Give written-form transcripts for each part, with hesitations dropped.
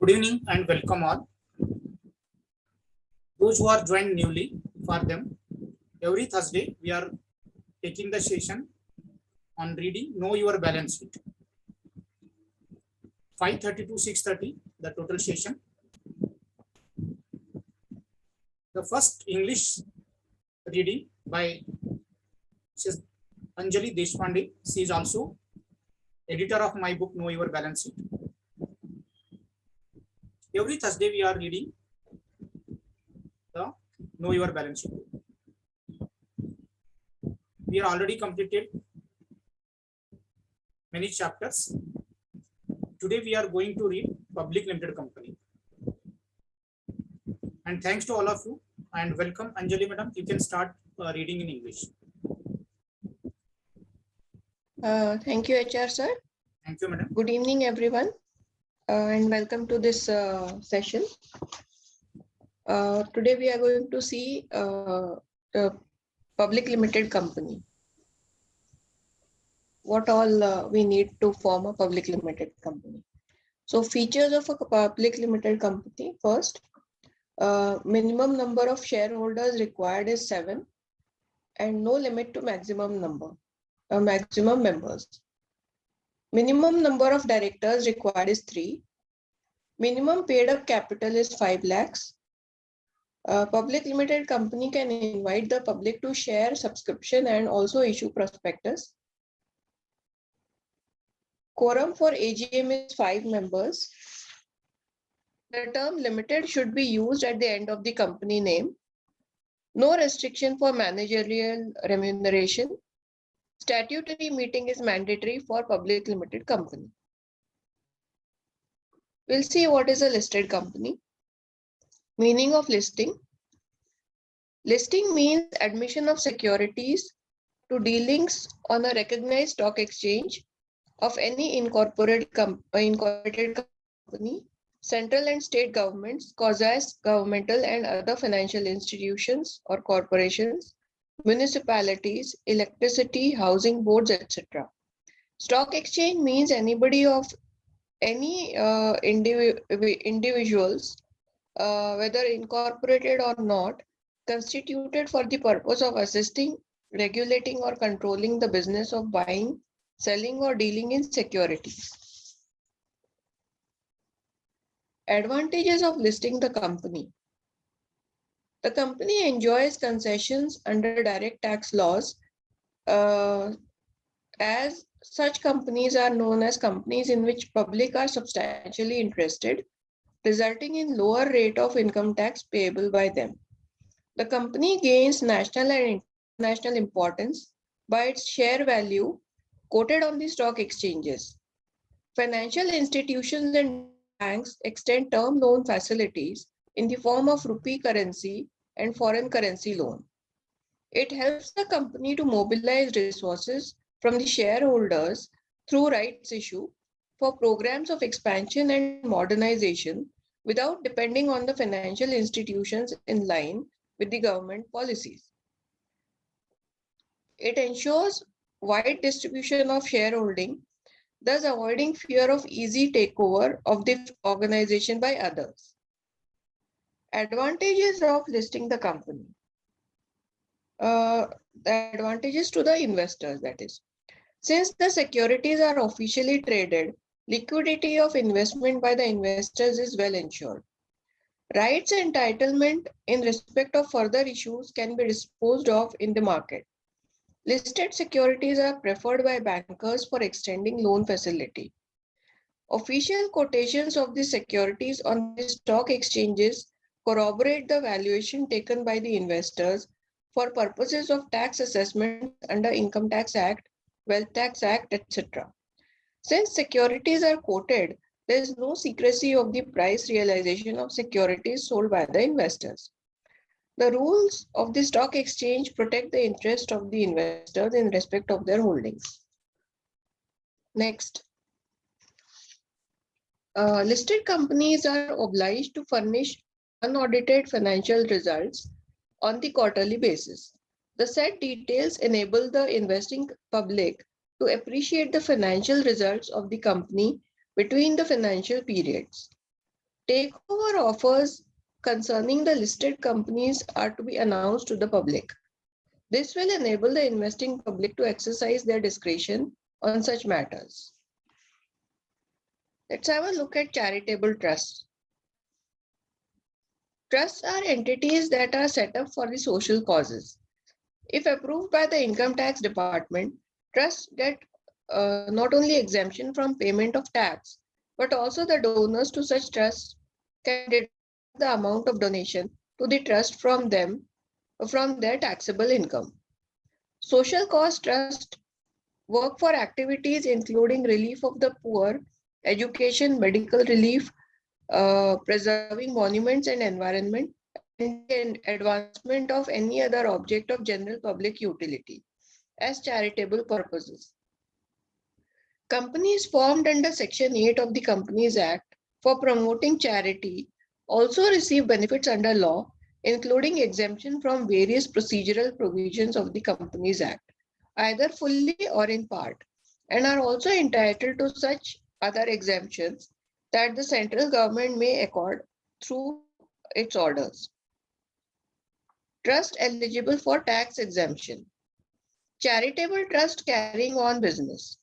Good evening and welcome all. Those who are joined newly, for them, every Thursday we are taking the session on reading Know Your Balance Sheet. 5:30 to 6:30, the total session. The first English reading by Anjali Deshpande. She is also editor of my book Know Your Balance Sheet. Every Thursday we are reading the Know Your Balance Sheet. We are already completed many chapters. Today we are going to read Public Limited Company. And thanks to all of you and welcome Anjali madam. You can start reading in English. Thank you, HR sir. Thank you, madam. Good evening, everyone, and welcome to this session. Today we are going to see the Public Limited Company. What all we need to form a Public Limited Company. So features of a Public Limited Company. First, minimum number of shareholders required is 7 and no limit to maximum members. Minimum number of directors required is 3. Minimum paid up capital is 5 lakhs. Public Limited Company can invite the public to share subscription and also issue prospectus. Quorum for AGM is 5 members. The term limited should be used at the end of the company name. No restriction for managerial remuneration. Statutory meeting is mandatory for Public Limited Company. We'll see what is a listed company. Meaning of listing. Listing means admission of securities to dealings on a recognized stock exchange of any incorporated company, central and state governments, quasi-governmental and other financial institutions or corporations, municipalities, electricity, housing boards, etc. Stock exchange means anybody of any individuals, whether incorporated or not, constituted for the purpose of assisting, regulating or controlling the business of buying, selling or dealing in securities. Advantages of listing the company. The company enjoys concessions under direct tax laws, as such companies are known as companies in which public are substantially interested, resulting in lower rate of income tax payable by them. The company gains national and international importance by its share value quoted on the stock exchanges. Financial institutions and banks extend term loan facilities in the form of rupee currency and foreign currency loan. It helps the company to mobilize resources from the shareholders through rights issue for programs of expansion and modernization without depending on the financial institutions in line with the government policies. It ensures wide distribution of shareholding, thus avoiding fear of easy takeover of the organization by others. Advantages of listing the company. The advantages to the investors, that is. Since the securities are officially traded, liquidity of investment by the investors is well ensured. Rights and entitlement in respect of further issues can be disposed of in the market. Listed securities are preferred by bankers for extending loan facility. Official quotations of the securities on the stock exchanges corroborate the valuation taken by the investors for purposes of tax assessment under Income Tax Act, Wealth Tax Act, etc. Since securities are quoted, there is no secrecy of the price realization of securities sold by the investors. The rules of the stock exchange protect the interest of the investors in respect of their holdings. Next. Listed companies are obliged to furnish unaudited financial results on the quarterly basis. The said details enable the investing public to appreciate the financial results of the company between the financial periods. Takeover offers concerning the listed companies are to be announced to the public. This will enable the investing public to exercise their discretion on such matters. Let's have a look at charitable trusts. Trusts are entities that are set up for the social causes. If approved by the income tax department, trusts get not only exemption from payment of tax, but also the donors to such trusts can deduct the amount of donation to the trust from their taxable income. Social cause trusts work for activities including relief of the poor, education, medical relief, preserving monuments and environment, and advancement of any other object of general public utility as charitable purposes. Companies formed under Section 8 of the Companies Act for promoting charity also receive benefits under law, including exemption from various procedural provisions of the Companies Act, either fully or in part, and are also entitled to such other exemptions that the central government may accord through its orders. Trust eligible for tax exemption. Charitable trust carrying on business.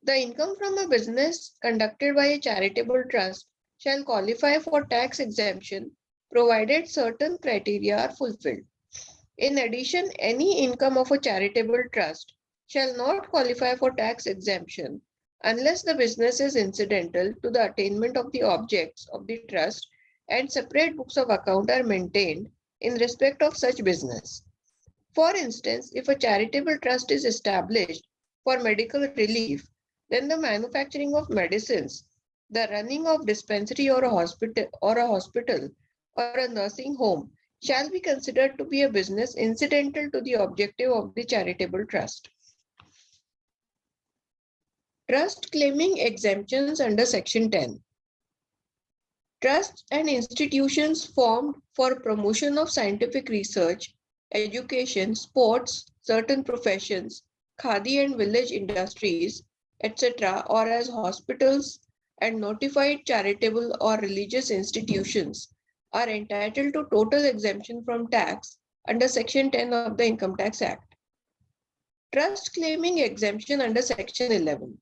The income from a business conducted by a charitable trust shall qualify for tax exemption provided certain criteria are fulfilled. In addition, any income of a charitable trust shall not qualify for tax exemption unless the business is incidental to the attainment of the objects of the trust and separate books of account are maintained in respect of such business. For instance, if a charitable trust is established for medical relief, then the manufacturing of medicines, the running of dispensary or a hospital or a nursing home shall be considered to be a business incidental to the objective of the charitable trust. Trust claiming exemptions under Section 10. Trusts and institutions formed for promotion of scientific research, education, sports, certain professions, khadi and village industries, etc., or as hospitals and notified charitable or religious institutions are entitled to total exemption from tax under Section 10 of the Income Tax Act. Trust claiming exemption under Section 11.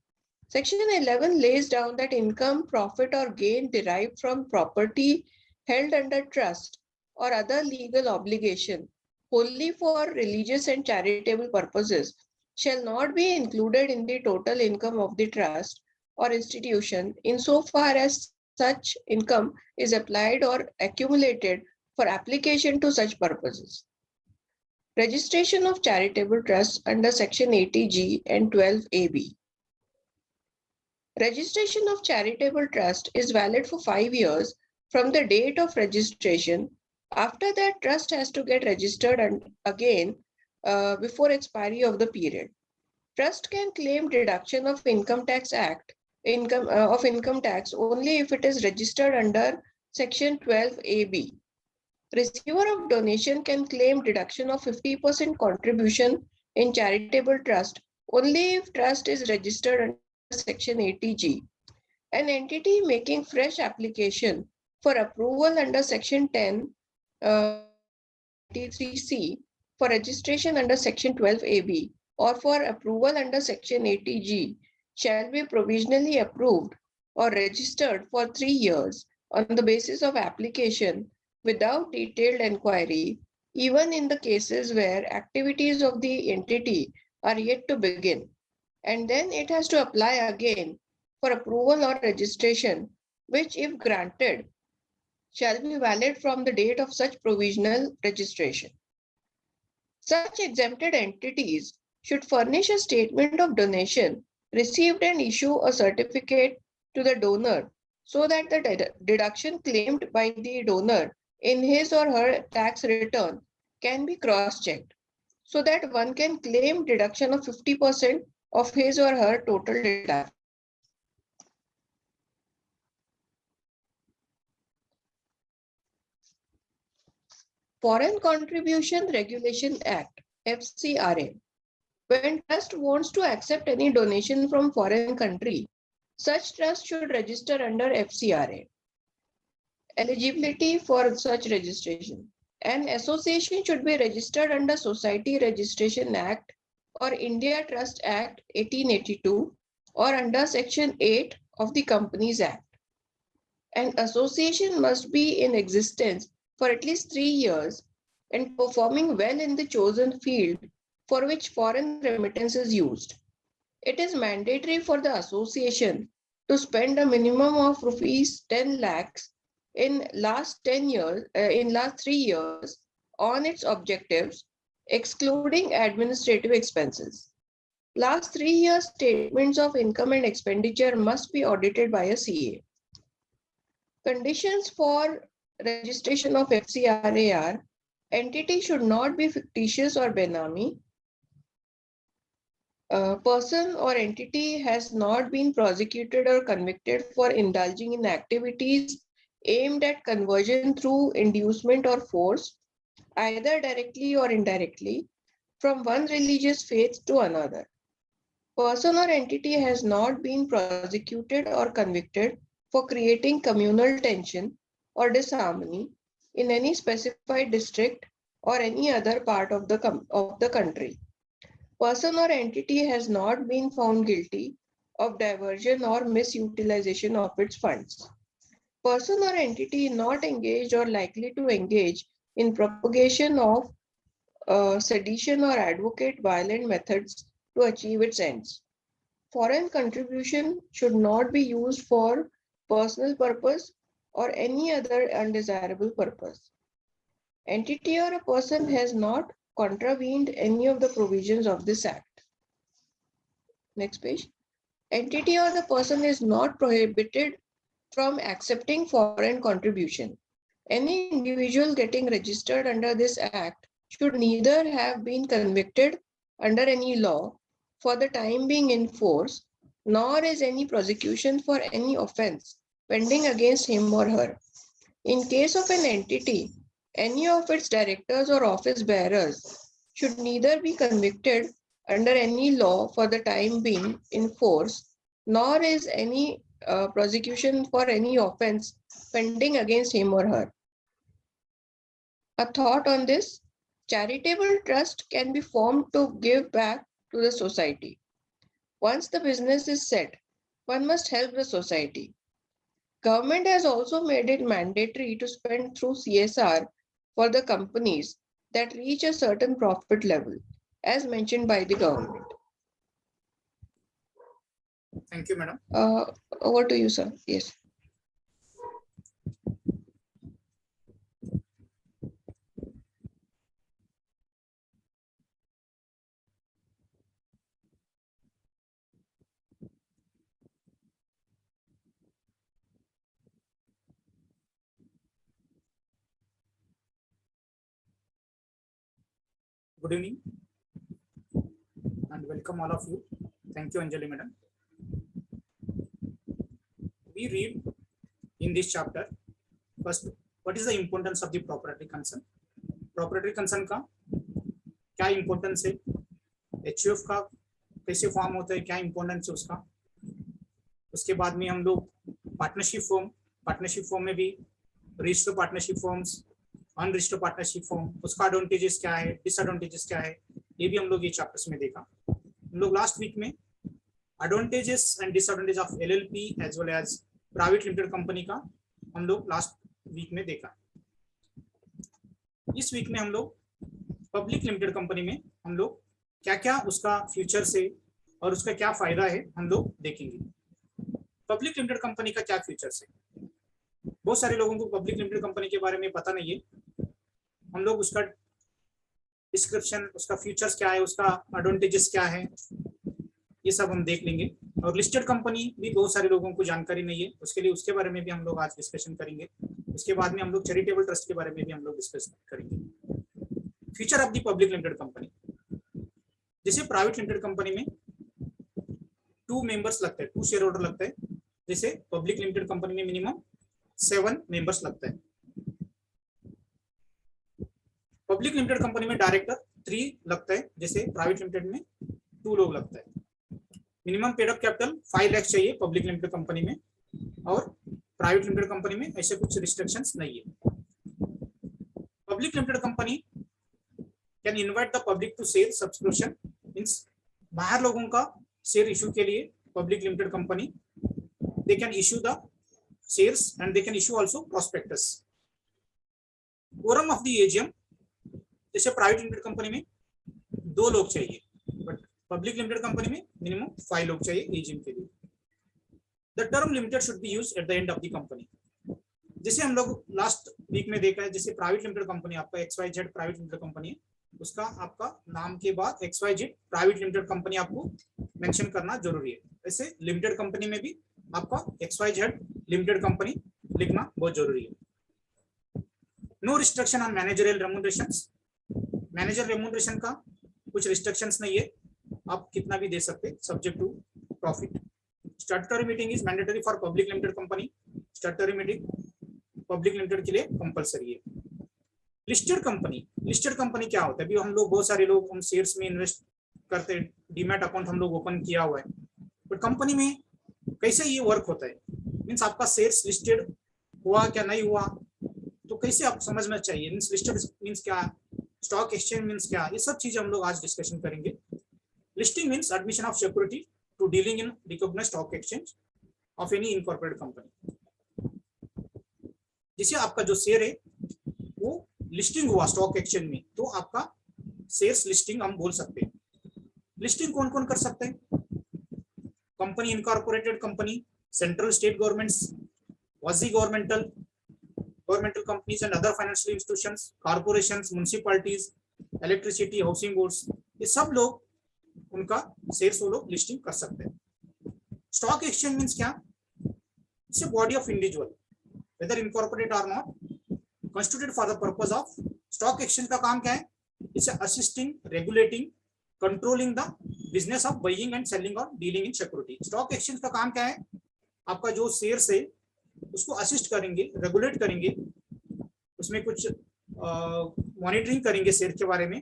Section 11 lays down that income, profit, or gain derived from property held under trust or other legal obligation wholly for religious and charitable purposes shall not be included in the total income of the trust or institution insofar as such income is applied or accumulated for application to such purposes. Registration of charitable trusts under Section 80G and 12AB. Registration of charitable trust is valid for 5 years from the date of registration. After that, trust has to get registered again before expiry of the period. Trust can claim deduction of Income Tax Act income tax only if it is registered under Section 12AB. Receiver of donation can claim deduction of 50% contribution in charitable trust only if trust is registered under Section 80G. An entity making fresh application for approval under Section 10 83C for registration under Section 12AB or for approval under Section 80G shall be provisionally approved or registered for 3 years on the basis of application without detailed inquiry, even in the cases where activities of the entity are yet to begin. And then it has to apply again for approval or registration, which, if granted, shall be valid from the date of such provisional registration. Such exempted entities should furnish a statement of donation received and issue a certificate to the donor so that the deduction claimed by the donor in his or her tax return can be cross-checked so that one can claim deduction of 50% of his or her total deduction. Foreign Contribution Regulation Act, FCRA. When trust wants to accept any donation from foreign country, such trust should register under FCRA. Eligibility for such registration. An association should be registered under Society Registration Act or India Trust Act 1882 or under Section 8 of the Companies Act. An association must be in existence for at least 3 years and performing well in the chosen field for which foreign remittance is used. It is mandatory for the association to spend a minimum of rupees 10 lakhs in last 3 years on its objectives, excluding administrative expenses. Last 3 years statements of income and expenditure must be audited by a CA. Conditions for registration of FCRA are: entity should not be fictitious or benami. A person or entity has not been prosecuted or convicted for indulging in activities aimed at conversion through inducement or force, either directly or indirectly, from one religious faith to another. Person or entity has not been prosecuted or convicted for creating communal tension or disharmony in any specified district or any other part of the country. Person or entity has not been found guilty of diversion or misutilization of its funds. Person or entity not engaged or likely to engage in propagation of sedition or advocate violent methods to achieve its ends. Foreign contribution should not be used for personal purpose or any other undesirable purpose. Entity or a person has not contravened any of the provisions of this Act. Next page. Entity or the person is not prohibited from accepting foreign contribution. Any individual getting registered under this Act should neither have been convicted under any law for the time being in force, nor is any prosecution for any offense pending against him or her. In case of an entity, any of its directors or office bearers should neither be convicted under any law for the time being in force, nor is any prosecution for any offense pending against him or her. A thought on this: charitable trust can be formed to give back to the society. Once the business is set, one must help the society. Government has also made it mandatory to spend through CSR for the companies that reach a certain profit level, as mentioned by the government. Thank you, madam. Over to you, sir. Yes. Good evening and welcome all of you. Thank you, Anjali madam. We read in this chapter first, what is the importance of the proprietary concern? Proprietary concern का क्या importance है? HUF का कैसे form होता है, क्या importance है उसका? उसके बाद में हम लोग पार्टनरशिप फॉर्म में भी registered partnership forms, unregistered partnership form, उसका एडवांटेजेस क्या है, डिसएडवांटेजेस क्या है, ये भी हम लोग ये चैप्टर्स में देखा. हम लोग लास्ट वीक में advantages and disadvantage of LLP as well as private limited company का हम लोग लास्ट वीक में देखा. इस वीक में हम लोग पब्लिक लिमिटेड कंपनी में हम लोग क्या क्या उसका फ्यूचर से और उसका क्या फायदा है हम लोग देखेंगे. पब्लिक लिमिटेड कंपनी का क्या फ्यूचर्स है? बहुत सारे लोगों को पब्लिक लिमिटेड कंपनी के बारे में पता नहीं है. हम लोग उसका डिस्क्रिप्शन, उसका फीचर्स क्या है, उसका एडवांटेजेस क्या है, ये सब हम देख लेंगे. और लिस्टेड कंपनी भी बहुत सारे लोगों को जानकारी नहीं है, उसके लिए उसके बारे में भी हम लोग आज डिस्कशन करेंगे. उसके बाद में हम लोग चैरिटेबल ट्रस्ट के बारे में भी हम लोग डिस्कस करेंगे. Feature of the public limited company, जैसे प्राइवेट लिमिटेड कंपनी में 2 मेंबर्स लगते हैं, 2 शेयर होल्डर लगते हैं. जैसे पब्लिक लिमिटेड कंपनी में मिनिमम 7 मेंबर्स लगता है. पब्लिक लिमिटेड कंपनी में डायरेक्टर 3 लगता है, जैसे प्राइवेट लिमिटेड में 2 लोग लगता है. Minimum paid up capital 5 lakh चाहिए पब्लिक लिमिटेड कंपनी में, और प्राइवेट लिमिटेड कंपनी में ऐसे कुछ रिस्ट्रिक्शंस नहीं है। Public limited company can invite the public to share subscription, means बाहर लोगों का शेयर इशू के लिए public limited company they can issue the shares and they can issue also prospectus. quorum of the AGM, जैसे private limited company में 2 लोग चाहिए, but public limited company में मिनिमम 5 लोग चाहिए एजीएम के लिए। The term limited should be used at the end of the company. जैसे हम लोग लास्ट वीक में देखा है, जैसे प्राइवेट लिमिटेड कंपनी आपका XYZ प्राइवेट लिमिटेड कंपनी है, उसका आपका नाम के बाद XYZ प्राइवेट लिमिटेड कंपनी आपको मेंशन करना जरूरी है। वैसे लिमिटेड कंपनी में भी आपका XYZ लिमिटेड कंपनी लिखना बहुत जरूरी है। No restriction on managerial remunerations, manager remuneration का कुछ रिस्ट्रिक्शंस नहीं है, आप कितना भी दे सकते subject to profit. Statutory meeting is mandatory for public limited company, statutory meeting public limited के लिए कंपलसरी है। लिस्टेड कंपनी, लिस्टेड कंपनी क्या होता है? अभी हम लोग बहुत सारे लोग हम शेयर्स में इन्वेस्ट करते हैं, डीमैट अकाउंट हम लोग ओपन किया हुआ है, बट कंपनी में कैसे ये वर्क होता है, मीन्स आपका शेयर्स लिस्टेड हुआ क्या नहीं हुआ, तो कैसे आप समझना चाहिए, मीन्स लिस्टेड मीन्स क्या, स्टॉक एक्सचेंज मीन्स क्या, ये सब चीजें हम लोग आज डिस्कशन करेंगे। Listing means admission of security to dealing in recognised stock exchange of any incorporated company. जिसे आपका जो शेयर है वो लिस्टिंग हुआ स्टॉक एक्सचेंज में, तो आपका शेयर्स लिस्टिंग हम बोल सकते हैं। लिस्टिंग कौन कौन कर सकते हैं? Company incorporated company, central state governments, quasi governmental companies and other financial institutions, corporations, municipalities, electricity, housing boards, ये सब लोग उनका शेयर्स वो लोग लिस्टिंग कर सकते हैं। स्टॉक एक्सचेंज मींस क्या? It's a body of individual whether incorporated or not, constituted for the purpose of stock exchange का काम क्या है? It's assisting, regulating, controlling the business of buying and selling or dealing in security. Stock exchange का काम क्या है? आपका जो शेयर्स है उसको असिस्ट करेंगे, रेगुलेट करेंगे, उसमें कुछ मॉनिटरिंग करेंगे शेयर के बारे में,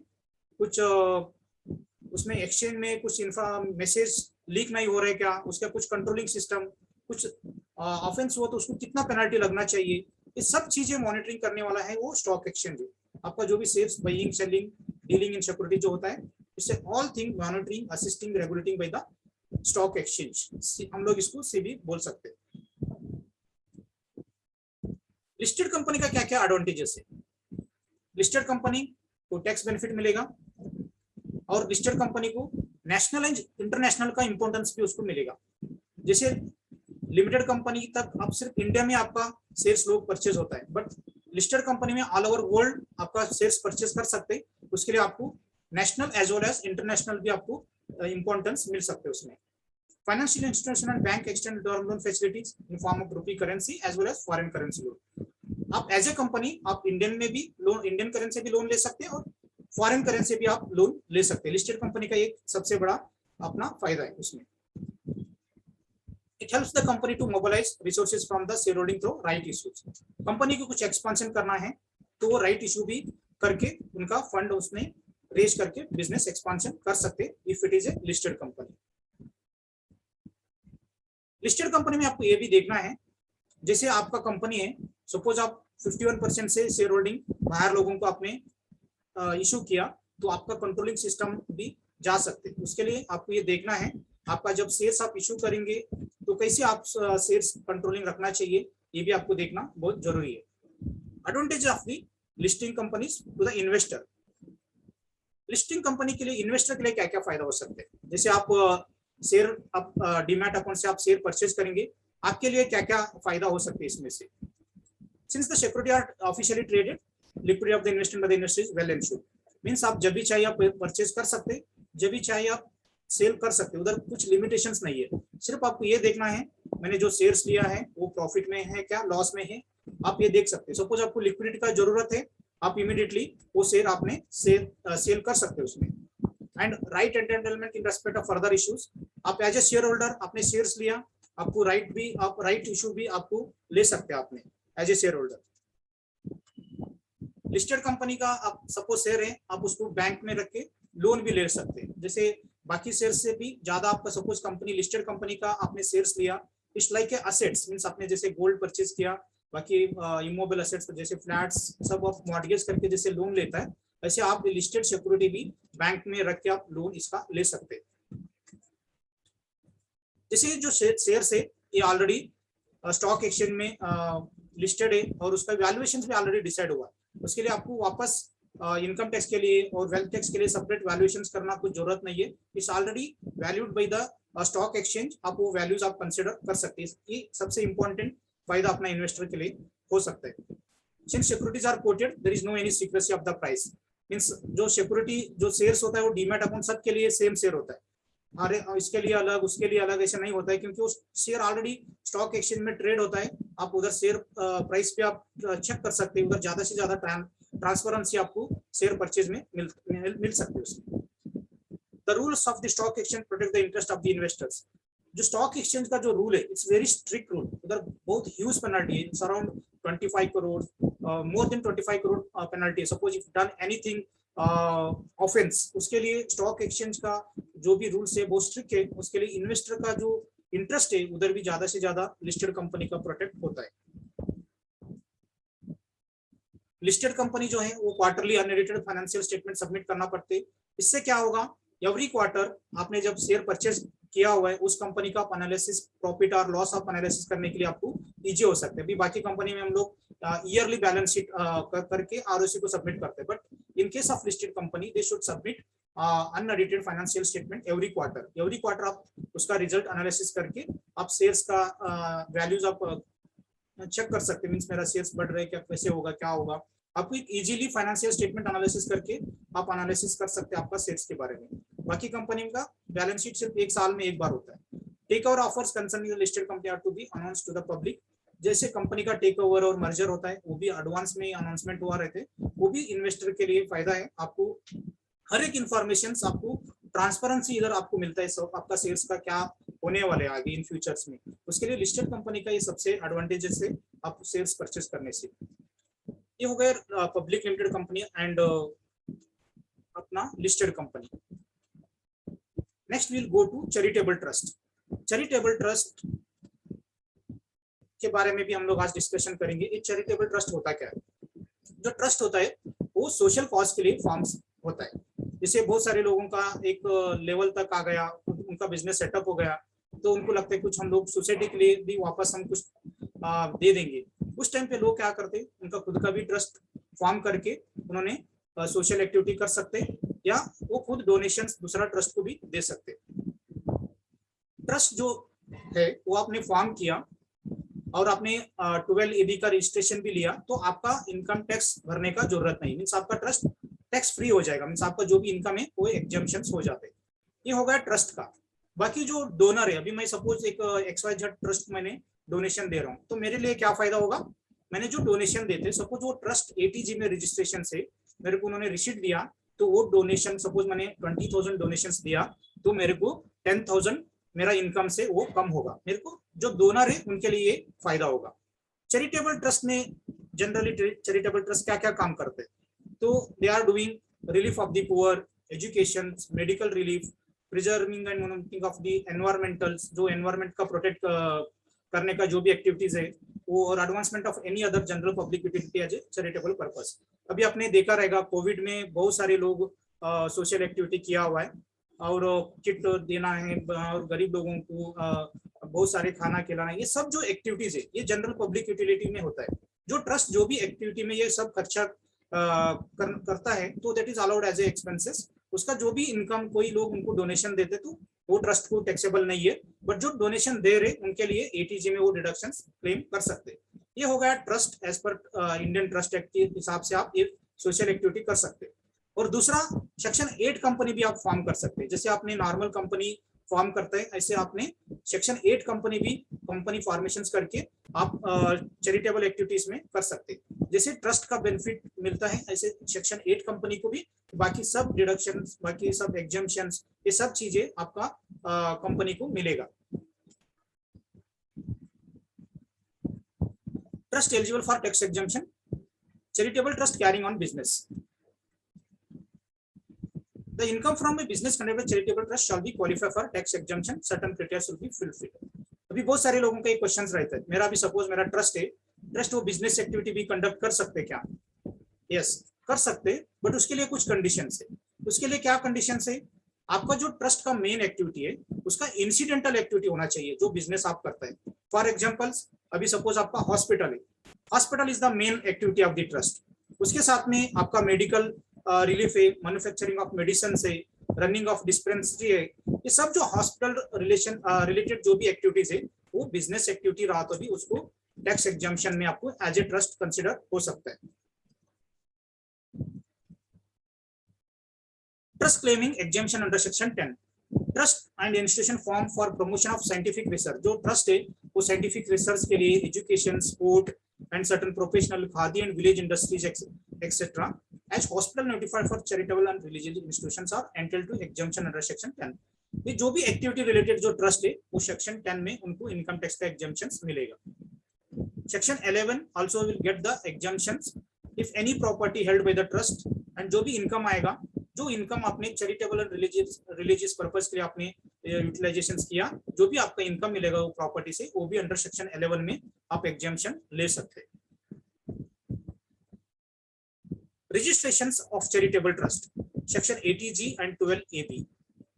कुछ उसमें एक्सचेंज में कुछ मैसेज लीक नहीं हो रहा है क्या, उसका कुछ कंट्रोलिंग सिस्टम, कुछ ऑफेंस हुआ तो उसको कितना पेनल्टी लगना चाहिए, ये सब चीजें मॉनिटरिंग करने वाला है वो स्टॉक एक्सचेंज है। आपका जो भी shares buying, selling, dealing in security जो होता है, इससे all thing monitoring, assisting, regulating by the stock exchange, हम लोग इसको सीबी बोल सकते हैं। लिस्टेड कंपनी का क्या क्या एडवांटेजेस है? लिस्टेड कंपनी को टैक्स बेनिफिट मिलेगा और लिस्टेड कंपनी को नेशनल एंड इंटरनेशनल का इंपॉर्टेंस भी उसको मिलेगा। जैसे लिमिटेड कंपनी तक आप सिर्फ इंडिया में आपका शेयर्स लोग परचेज होता है, बट लिस्टेड कंपनी में ऑल ओवर वर्ल्ड आपका शेयर्स परचेज कर सकते हैं, उसके लिए आपको national as well as international भी आपको इंपॉर्टेंस मिल सकते हैं उसमें। Financial institution and bank extend term loan facilities in form of rupee currency as well as foreign currency loan. आप एज ए कंपनी आप इंडियन में भी लोन, इंडियन करेंसी भी लोन ले सकते हैं और फॉरेन करेंसी भी आप लोन ले सकते हैं। लिस्टेड कंपनी का एक सबसे बड़ा अपना फायदा है उसमें। It helps the company to mobilize resources from the shareholding through right issues. Company को कुछ एक्सपेंशन करना है तो वो राइट इशू भी करके उनका फंड उसमें रेज करके बिजनेस एक्सपेंशन कर सकते हैं if it is a listed company. Listed company में आपको ये भी देखना है, जैसे आपका कंपनी है, सपोज आप 51% से शेयर होल्डिंग बाहर लोगों को आपने इशू किया, तो आपका कंट्रोलिंग सिस्टम भी जा सकते हैं। उसके लिए आपको ये देखना है, आपका जब शेयर्स आप इशू करेंगे तो कैसे आप शेयर्स कंट्रोलिंग रखना चाहिए, ये भी आपको देखना बहुत जरूरी है। Advantage of the listing companies to the investor. Listing company के लिए इन्वेस्टर के लिए क्या क्या फायदा हो सकते हैं? जैसे आप शेयर आप डीमैट अकाउंट से आप शेयर परचेज करेंगे, आपके लिए क्या क्या फायदा हो सकते हैं इसमें से? Since the security are officially traded, liquidity of the investment by the investor is well ensured. Means आप जब भी चाहिए आप परचेज कर सकते हैं, जब भी चाहिए आप सेल कर सकते हैं, उधर कुछ लिमिटेशंस नहीं है। सिर्फ आपको ये देखना है मैंने जो शेयर्स लिया है वो प्रॉफिट में है क्या, लॉस में है, आप ये देख सकते हैं। सपोज आपको लिक्विडिटी का जरूरत है, आप इमीडिएटली वो शेयर आपने सेल कर सकते हैं उसमें। And right entitlement in respect of further issues, आप एज ए शेयर होल्डर आपने शेयर्स लिया, आपको राइट भी, आप राइट इशू भी आपको ले सकते हैं आपने as a shareholder. Listed company का आप सपोज शेयर है, आप उसको बैंक में रख के लोन भी ले सकते हैं। जैसे बाकी शेयर से भी ज्यादा आपका सपोज कंपनी लिस्टेड कंपनी का आपने शेयर्स लिया, it's like a assets, means आपने जैसे गोल्ड परचेज किया, बाकी इमोबल असेट्स जैसे फ्लैट्स सब आप मॉर्गेज करके जैसे लोन लेता है, ऐसे आप लिस्टेड सिक्योरिटी भी बैंक में रख के आप लोन इसका ले सकते हैं। जैसे जो शेयर है ये ऑलरेडी स्टॉक एक्सचेंज में लिस्टेड है और उसका वैल्यूएशन भी ऑलरेडी डिसाइड हुआ है, उसके लिए आपको वापस इनकम टैक्स के लिए और वेल्थ टैक्स के लिए सेपरेट वैल्यूएशन करना कुछ जरूरत नहीं है। It's already valued by the stock exchange, आप वो वैल्यूज आप कंसिडर कर सकते हैं। ये सबसे इंपॉर्टेंट फायदा अपना इन्वेस्टर के लिए हो सकता है। Since securities are quoted there is no any secrecy of the price, means जो सिक्योरिटी जो शेयर्स होता है वो डीमैट अकाउंट सबके लिए सेम शेयर होता है, अरे इसके लिए अलग उसके लिए अलग ऐसा नहीं होता है, क्योंकि वो शेयर ऑलरेडी स्टॉक एक्सचेंज में ट्रेड होता है। आप उधर शेयर प्राइस पे आप चेक कर सकते हैं, उधर ज्यादा से ज्यादा ट्रांसपेरेंसी आपको शेयर परचेज में मिल सकती है उसमें। The rules of the stock exchange protect the interest of the investors. जो स्टॉक एक्सचेंज का जो रूल है इट्स वेरी स्ट्रिक्ट रूल, उधर बहुत ह्यूज पेनल्टी है, around 25 crore, more than 25 crore penalty है। Suppose if done anything offence, उसके लिए स्टॉक एक्सचेंज का जो भी रूल्स है वो स्ट्रिक्ट है, उसके लिए इन्वेस्टर का जो इंटरेस्ट है उधर भी ज्यादा से ज्यादा लिस्टेड कंपनी का प्रोटेक्ट होता है। लिस्टेड कंपनी जो है वो quarterly unaudited financial statement submit करना पड़ते हैं। इससे क्या होगा, एवरी क्वार्टर आपने जब शेयर परचेज किया हुआ है उस कंपनी का एनालिसिस, प्रॉफिट और लॉस ऑफ एनालिसिस करने के लिए आपको इजी हो सकता है। अभी बाकी कंपनी में हम लोग ईयरली बैलेंस शीट करके आरओसी को सबमिट करते हैं, but in case of listed company they should submit unaudited financial statement every quarter. Every quarter आप उसका रिजल्ट एनालिसिस करके आप शेयर्स का वैल्यूज आप चेक कर सकते हैं, मींस मेरा शेयर्स बढ़ रहे हैं क्या, कैसे होगा, क्या होगा। आपको एक इजीली फाइनेंशियल स्टेटमेंट एनालिसिस करके आप एनालिसिस कर सकते हैं आपका शेयर्स के बारे में। बाकी कंपनी का बैलेंस शीट सिर्फ एक साल में एक बार होता है। Takeover offers concerning listed company are to be announce to the public. जैसे कंपनी का टेक ओवर और मर्जर होता है वो भी एडवांस में अनाउंसमेंट हुआ रहते हैं, वो भी इन्वेस्टर के लिए फायदा है। आपको हर एक इंफॉर्मेशन आपको ट्रांसपेरेंसी इधर आपको मिलता है, सब आपका शेयर्स का क्या होने वाले आगे इन फ्यूचर्स में, उसके लिए लिस्टेड कंपनी का ये सबसे एडवांटेजेस है आप शेयर्स परचेस करने से। ये हो गया पब्लिक लिमिटेड कंपनी एंड अपना listed company. Next will go to charitable trust. Charitable trust के बारे में भी हम लोग आज डिस्कशन करेंगे। ये चैरिटेबल ट्रस्ट होता क्या है? जो ट्रस्ट होता है वो सोशल कॉज के लिए फॉर्म्स होता है। जैसे बहुत सारे लोगों का एक लेवल तक आ गया, उनका बिजनेस सेटअप हो गया, तो उनको लगता है कुछ हम लोग सोसाइटी के लिए भी वापस हम कुछ दे देंगे। उस टाइम पे लोग क्या करते हैं, उनका खुद का भी ट्रस्ट फॉर्म करके उन्होंने सोशल एक्टिविटी कर सकते हैं, या वो खुद डोनेशंस दूसरा ट्रस्ट को भी दे सकते हैं। ट्रस्ट जो है वो आपने फॉर्म किया और आपने 12AB का रजिस्ट्रेशन भी लिया, तो आपका इनकम टैक्स भरने का जरूरत नहीं, मीन्स आपका ट्रस्ट टैक्स फ्री हो जाएगा, मीन्स आपका जो भी इनकम है वो एग्जम्पशंस हो जाते हैं। ये हो गया ट्रस्ट का। बाकी जो डोनर है, अभी मैं सपोज एक XYZ ट्रस्ट मैंने डोनेशन दे रहा हूँ, तो मेरे लिए क्या फायदा होगा, मैंने जो डोनेशन देते, सपोज वो ट्रस्ट ATG में रजिस्ट्रेशन से मेरे को उन्होंने रिसीट दिया, तो वो डोनेशन सपोज मैंने 20,000 डोनेशन दिया, तो मेरे को 10,000 मेरा इनकम से वो कम होगा। मेरे को जो डोनर है उनके लिए फायदा होगा। चैरिटेबल ट्रस्ट में जनरली चैरिटेबल ट्रस्ट क्या क्या काम करते हैं, तो they are doing relief of the poor, education, medical relief, preserving and monitoring of the environmental, जो एनवायरमेंट का प्रोटेक्ट करने का जो भी एक्टिविटीज है वो, और advancement of any other general public utility as a charitable purpose. अभी आपने देखा रहेगा कोविड में बहुत सारे लोग सोशल एक्टिविटी किया हुआ है, और किट देना है और गरीब लोगों को बहुत सारे खाना खिलाना, ये सब जो एक्टिविटीज है ये जनरल पब्लिक यूटिलिटी में होता है। जो ट्रस्ट जो भी एक्टिविटी में ये सब खर्चा करता है, तो that is allowed as a expenses. उसका जो भी इनकम, कोई लोग उनको डोनेशन देते तो वो ट्रस्ट को टैक्सेबल नहीं है, बट जो डोनेशन दे रहे उनके लिए ATG में वो डिडक्शन क्लेम कर सकते हैं। ये हो गया trust as per Indian trust act के हिसाब से आप ये सोशल एक्टिविटी कर सकते हैं। और दूसरा सेक्शन 8 कंपनी भी आप फॉर्म कर सकते हैं। जैसे आपने नॉर्मल कंपनी फॉर्म करते हैं, ऐसे आपने सेक्शन 8 कंपनी भी कंपनी फॉर्मेशंस करके आप चैरिटेबल एक्टिविटीज में कर सकते हैं। जैसे ट्रस्ट का बेनिफिट मिलता है, ऐसे सेक्शन 8 कंपनी को भी बाकी सब डिडक्शंस, बाकी सब एग्जम्पशंस, ये सब चीजें आपका कंपनी को मिलेगा। Trust eligible for tax exemption, charitable trust carrying on business. The income from a business conducted by charitable trust shall be qualified for tax exemption. Certain criteria should be fulfilled. अभी बहुत सारे लोगों का एक question रहता है, मेरा भी सपोज मेरा ट्रस्ट है, ट्रस्ट वो बिजनेस एक्टिविटी भी कंडक्ट कर सकते क्या? यस, कर सकते, बट उसके लिए कुछ कंडीशन है। उसके लिए क्या कंडीशन है? आपका जो ट्रस्ट का मेन एक्टिविटी है उसका इंसिडेंटल एक्टिविटी होना चाहिए जो बिजनेस आप करता है। फॉर एग्जांपल अभी सपोज आपका हॉस्पिटल है, hospital is the main activity of the trust. उसके साथ में आपका मेडिकल रिलीफ है, मैन्युफैक्चरिंग ऑफ मेडिसिन है, रनिंग ऑफ डिस्पेंसरी है, ये सब जो हॉस्पिटल रिलेटेड जो भी एक्टिविटीज है वो बिजनेस एक्टिविटी रहा तो भी उसको टैक्स एग्जम्पशन में आपको एज ए ट्रस्ट कंसिडर हो सकता है। Trust claiming exemption under section 10. Trust and institution form for promotion of scientific research. जो ट्रस्ट है वो साइंटिफिक रिसर्च के लिए education, sport and certain professional, khadi and village industries etcetera as hospital notified for charitable and religious institutions are entitled to exemption under section 10. ये जो भी activity related जो trust है वो सेक्शन 10 में उनको इनकम टैक्स का एग्जम्पशन मिलेगा। Section 11 also will get the exemptions if any property held by the trust, and जो भी इनकम आएगा, जो इनकम आपने चैरिटेबल एंड रिलीजियस पर्पस के लिए आपने यूटिलाइजेशन किया, जो भी आपका इनकम मिलेगा वो प्रॉपर्टी से, वो भी अंडर सेक्शन 11 में आप एग्जम्पशन ले सकते हैं। Registration of charitable trust section 80G and 12AB,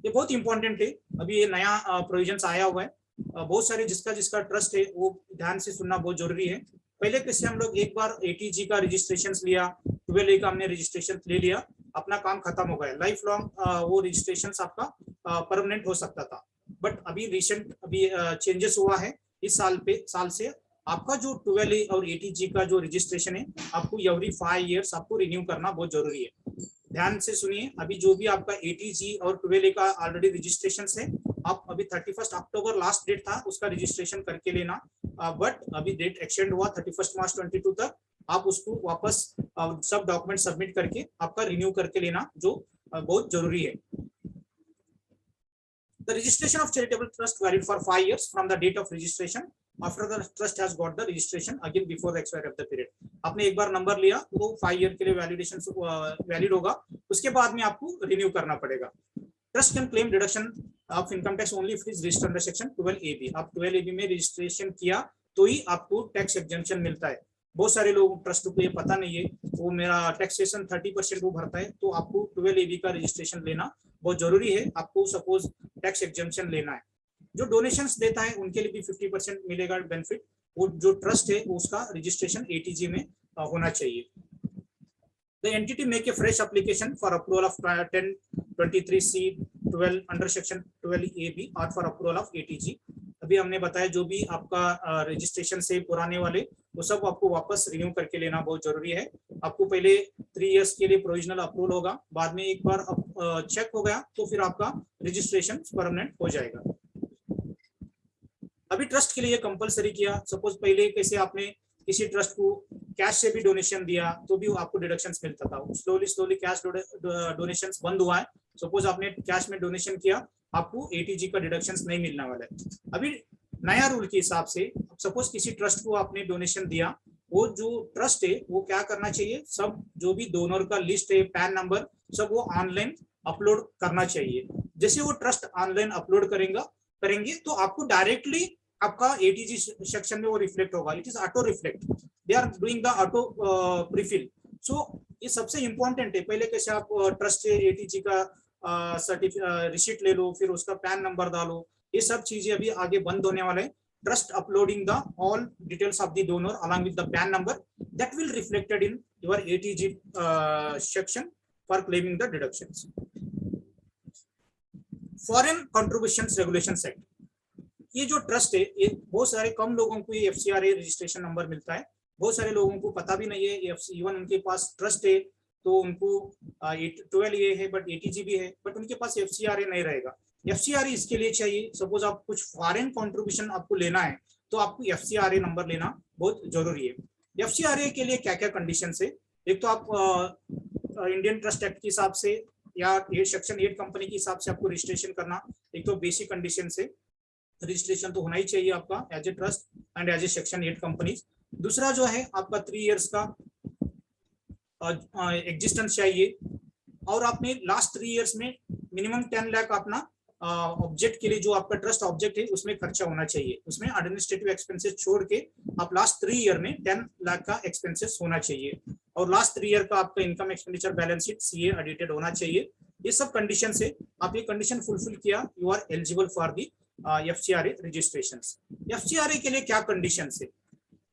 ये बहुत इंपॉर्टेंट है। अभी ये नया प्रोविजंस आया हुआ है, बहुत सारे जिसका ट्रस्ट है वो ध्यान से सुनना बहुत जरूरी है। पहले कैसे हम लोग एक बार 80G का रजिस्ट्रेशन लिया, 12A का हमने रजिस्ट्रेशन ले लिया, अपना काम खत्म हो गया, लाइफ लॉन्ग वो रजिस्ट्रेशन आपका परमानेंट हो सकता था। बट अभी रिसेंट चेंजेस हुआ है इस साल से आपका जो 12A और 80G का जो रजिस्ट्रेशन है आपको एवरी 5 इयर्स आपको रिन्यू करना बहुत जरूरी है। ध्यान से सुनिए, अभी जो भी आपका 80G और 12A का ऑलरेडी रजिस्ट्रेशन है, आप अभी 31 अक्टूबर लास्ट डेट था उसका रजिस्ट्रेशन करके लेना, बट अभी डेट एक्सटेंड हुआ 31 मार्च 22 तक, आप उसको वापस सब डॉक्यूमेंट सबमिट करके आपका रिन्यू करके लेना, जो बहुत जरूरी है। The registration of charitable trust valid for 5 years from the date of registration. After the trust has got the registration again before the expiry of the period. आपने एक बार नंबर लिया वो 5 ईयर के लिए वैलिडेशन वैलिड होगा, उसके बाद में आपको रिन्यू करना पड़ेगा। Trust can claim deduction of income tax only if it is registered under section 12AB। आप 12AB में रजिस्ट्रेशन किया तो ही आपको टैक्स एग्जम्पशन मिलता है। बहुत सारे लोग ट्रस्ट को ये पता नहीं है, वो मेरा टैक्सेशन 30% वो भरता है, तो आपको 12AB का रजिस्ट्रेशन लेना बहुत जरूरी है। आपको सपोज टैक्स एग्जम्पशन लेना है, जो डोनेशंस देता है उनके लिए भी 50% मिलेगा बेनिफिट। वो जो ट्रस्ट है उसका रजिस्ट्रेशन 80G में होना चाहिए। The entity make a fresh application for approval of 1023C12 under section 12AB or for approval of 80G। अभी हमने बताया जो भी आपका रजिस्ट्रेशन से पुराने वाले वो सब आपको वापस रिन्यू करके लेना बहुत जरूरी है। आपको पहले 3 इयर्स के लिए प्रोविजनल अप्रूवल होगा, बाद में एक बार चेक हो गया तो फिर आपका रजिस्ट्रेशन परमानेंट हो जाएगा। अभी ट्रस्ट के लिए कंपलसरी किया, सपोज पहले कैसे आपने किसी ट्रस्ट को कैश से भी डोनेशन दिया तो भी आपको डिडक्शंस मिलता था, स्लोली कैश डोनेशंस बंद हुआ है। सपोज आपने कैश में डोनेशन किया, आपको 80G का डिडक्शंस नहीं मिलने वाला है। अभी नया रूल के हिसाब से सपोज किसी ट्रस्ट को आपने डोनेशन दिया, वो जो ट्रस्ट है वो क्या करना चाहिए, सब जो भी डोनर का लिस्ट है, पैन नंबर, सब वो ऑनलाइन अपलोड करना चाहिए। जैसे वो ट्रस्ट ऑनलाइन अपलोड करेंगे तो आपको डायरेक्टली आपका 80G सेक्शन में वो रिफ्लेक्ट होगा। It is auto reflect, they are doing the auto prefill. So ये सबसे इंपॉर्टेंट है। पहले कैसे आप ट्रस्ट से 80G का रिसीट ले लो, फिर उसका पैन नंबर डालो, ये सब चीजें अभी आगे बंद होने वाले हैं। Trust uploading the all details of the donor along with the pan number, that will reflected in your 80G section for claiming the deductions. Foreign contributions regulations act, ये जो ट्रस्ट है ये बहुत सारे कम लोगों को ये FCRA रजिस्ट्रेशन नंबर मिलता है, बहुत सारे लोगों को पता भी नहीं है। इवन उनके पास ट्रस्ट है तो उनको 12A है बट 80G भी है, बट उनके पास FCRA नहीं रहेगा। FCRA इसके लिए चाहिए, सपोज आप कुछ फॉरेन कंट्रीब्यूशन आपको लेना है तो आपको FCRA नंबर लेना बहुत जरूरी है। FCRA के लिए क्या क्या कंडीशन है, एक तो आप इंडियन ट्रस्ट एक्ट के हिसाब से या सेक्शन 8 कंपनी के हिसाब से आपको रजिस्ट्रेशन करना, एक तो बेसिक कंडीशन से रजिस्ट्रेशन तो होना ही चाहिए आपका as a trust and as a section 8 companies. दूसरा जो है आपका 3 इयर्स का एग्जिस्टेंस चाहिए, और आपने लास्ट 3 इयर्स में मिनिमम 10 लाख अपना ऑब्जेक्ट के लिए, जो आपका ट्रस्ट ऑब्जेक्ट है उसमें खर्चा होना चाहिए, उसमें एडमिनिस्ट्रेटिव एक्सपेंसेस छोड़ के आप लास्ट 3 ईयर में 10 लाख का एक्सपेंसेस होना चाहिए, और लास्ट 3 ईयर का आपका income expenditure balance sheet CA audited होना चाहिए। ये सब कंडीशन से आप ये कंडीशन फुलफिल किया, you are eligible for the FCRA registration. FCRA के लिए क्या कंडीशन है?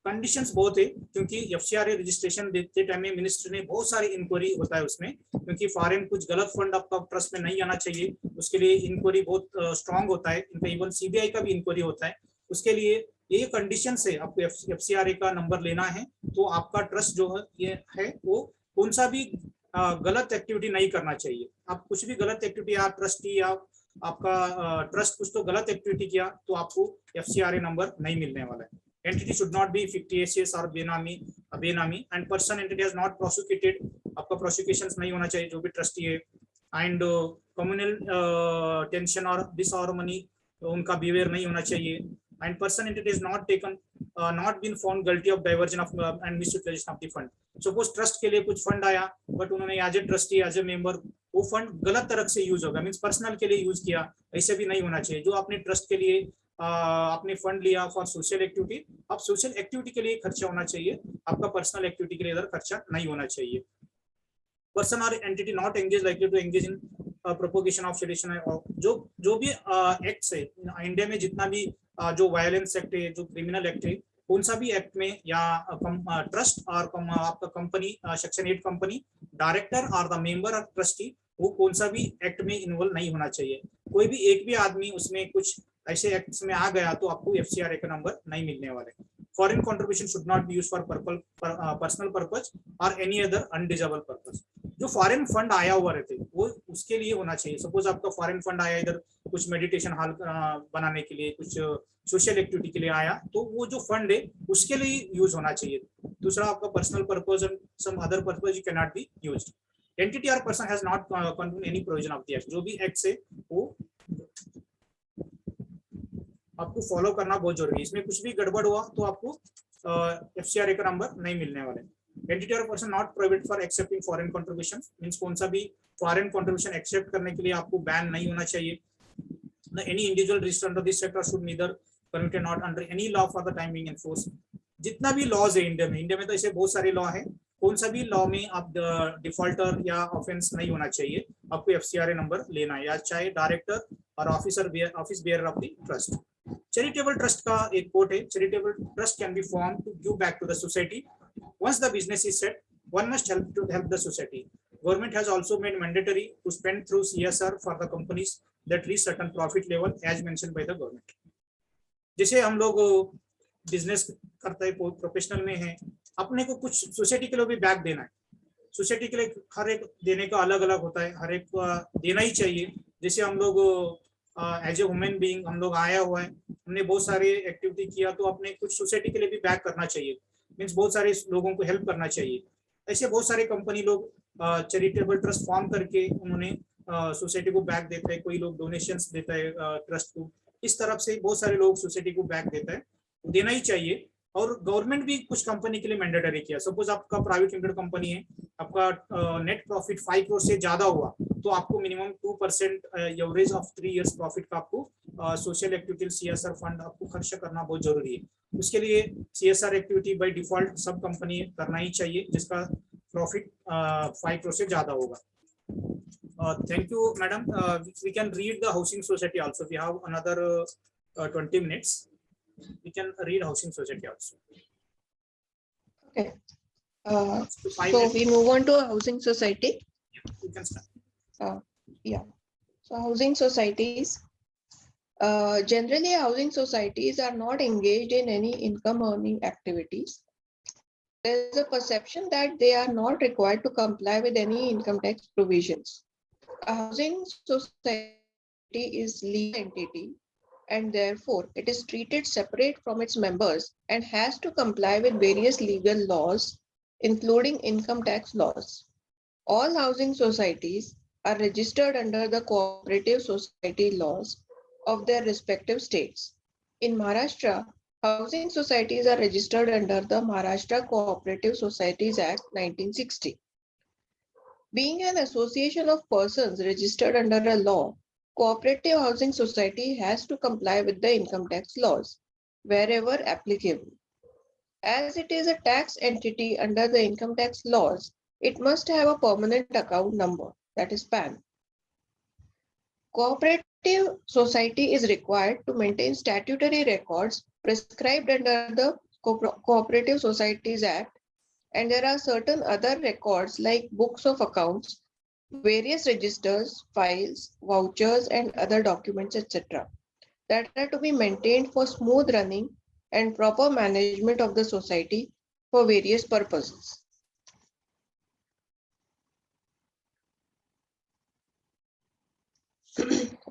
कंडीशंस बहुत है, क्योंकि एफसीआरए रजिस्ट्रेशन देते टाइम में मिनिस्टर ने बहुत सारी इंक्वायरी होता है उसमें, क्योंकि फॉरेन कुछ गलत फंड आपका ट्रस्ट में नहीं आना चाहिए, उसके लिए इंक्वायरी बहुत स्ट्रांग होता है, इनका इवन सीबीआई का भी इंक्वायरी होता है। उसके लिए ये कंडीशन है, आपको एफसीआरए का नंबर लेना है, तो आपका ट्रस्ट जो है ये है वो कौन सा भी गलत एक्टिविटी नहीं करना चाहिए। आप कुछ भी गलत एक्टिविटी, आप ट्रस्टी या आपका ट्रस्ट कुछ तो गलत एक्टिविटी किया तो आपको एफसीआरए नंबर नहीं मिलने वाला है। Entity should not be fictitious or बेनामी and person entity has not prosecuted, आपका prosecutions नहीं होना चाहिए जो भी ट्रस्टी है, and communal tension और disharmony उनका बिहेवियर नहीं होना चाहिए, and person entity is not taken not been found guilty of diversion of and misutilization of the fund। Suppose trust के लिए कुछ फंड आया, बट उन्होंने as a trustee as a member वो फंड गलत तरह से यूज होगा, मीन्स पर्सनल के लिए यूज किया, ऐसे भी नहीं होना चाहिए। जो आपने ट्रस्ट के लिए आपने फंड लिया फॉर सोशल एक्टिविटी, अब सोशल एक्टिविटी के लिए खर्चा होना चाहिए, आपका पर्सनल एक्टिविटी के लिए इधर खर्चा नहीं होना चाहिए। पर्सन और entity not engage likely to engage in propagation of sedition, जो भी एक्ट्स है इंडिया में, जितना भी जो वायलेंस एक्ट है, जो क्रिमिनल एक्ट है, कौन सा भी एक्ट में या ट्रस्ट और आपका कंपनी सेक्शन 8 कंपनी डायरेक्टर और द मेंबर और ट्रस्टी, वो कौन सा भी एक्ट में इन्वॉल्व नहीं होना चाहिए। कोई भी एक भी आदमी उसमें कुछ ऐसे एक्ट्स में आ गया तो आपको एफसीआरए का नंबर नहीं मिलने वाले। Foreign contribution should not be used for personal purpose और एनी अदर अनडिजेबल पर्पस। जो फॉरेन फंड आया हुआ रहते वो उसके लिए होना चाहिए। सपोज आपका फॉरेन फंड आया इधर कुछ मेडिटेशन हॉल बनाने के लिए, कुछ सोशल एक्टिविटी के लिए आया, तो वो जो फंड है उसके लिए यूज होना चाहिए। दूसरा आपका personal purpose and some other purpose you can not be used. Entity और person has not control any provision of the act, जो भी एक्ट है वो आपको फॉलो करना बहुत जरूरी है। इसमें कुछ भी गड़बड़ हुआ तो आपको एफसीआरए का नंबर नहीं मिलने वाले। एंटिटी और person not prohibited for accepting foreign contribution, means कौन सा भी फॉरेन कंट्रीब्यूशन एक्सेप्ट करने के लिए आपको बैन नहीं होना चाहिए। Any individual registered under this sector should neither permitted not under any law for the time being enforce. जितना भी लॉज है इंडिया में तो ऐसे बहुत सारे लॉ है, कौन सा भी लॉ में आप डिफॉल्टर या ऑफेंस नहीं होना चाहिए, आपको एफसीआरए नंबर लेना है, या चाहे डायरेक्टर और office bearer of the trust. Charitable trust का एक कोट है, charitable trust can be form to give back to the society once the business is set, one must help the society. Government has also made mandatory to spend through CSR for the companies that reach certain profit level as mentioned by the government. जैसे हम लोग business करते हैं, professional में है, अपने को कुछ सोसाइटी के लिए भी बैक देना है। सोसाइटी के लिए हर एक देने का अलग अलग होता है, हर एक देना ही चाहिए। जैसे हम लोग एज ए ह्यूमन बीइंग हम लोग आया हुआ है, हमने बहुत सारे एक्टिविटी किया, तो अपने कुछ सोसाइटी के लिए भी बैक करना चाहिए, मीन्स बहुत सारे लोगों को हेल्प करना चाहिए। ऐसे बहुत सारे कंपनी लोग चैरिटेबल ट्रस्ट फॉर्म करके उन्होंने सोसाइटी को बैक देता है, कोई लोग डोनेशंस देता है ट्रस्ट को, इस तरफ से बहुत सारे लोग सोसाइटी को बैक देता है, देना ही चाहिए। और गवर्नमेंट भी कुछ कंपनी के लिए मैंडेटरी किया। सपोज आपका प्राइवेट लिमिटेड कंपनी है, आपका नेट प्रॉफिट 5 करोड़ से ज्यादा हुआ तो आपको minimum 2% average of 3 years profit का आपको सोशल एक्टिविटी सीएसआर फंड आपको खर्च करना बहुत जरूरी है। उसके लिए सीएसआर एक्टिविटी बाय डिफॉल्ट सब कंपनी करना ही चाहिए जिसका प्रॉफिट 5 करोड़ से ज्यादा होगा। Thank you madam. We can read the housing society also, we have another 20 minutes. We can read housing society also. Okay. So we move on to housing society. You can start. Yeah. So housing societies. Generally, housing societies are not engaged in any income earning activities. There is a perception that they are not required to comply with any income tax provisions. A housing society is a legal entity, and therefore it is treated separate from its members and has to comply with various legal laws, including income tax laws. All housing societies are registered under the cooperative society laws of their respective states. In Maharashtra, housing societies are registered under the Maharashtra Cooperative Societies Act 1960. Being an association of persons registered under a law, cooperative housing society has to comply with the income tax laws wherever applicable. As it is a tax entity under the income tax laws, it must have a permanent account number, that is PAN. Cooperative society is required to maintain statutory records prescribed under the Cooperative Societies Act, and there are certain other records like books of accounts, various registers, files, vouchers, and other documents, etc., that are to be maintained for smooth running and proper management of the society for various purposes.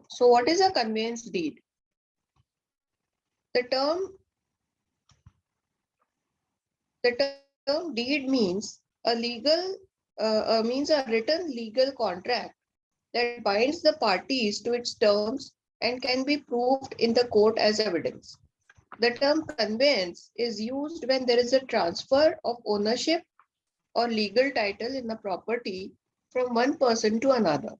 So what is a conveyance deed? The term deed means a written legal contract that binds the parties to its terms and can be proved in the court as evidence. The term conveyance is used when there is a transfer of ownership or legal title in the property from one person to another.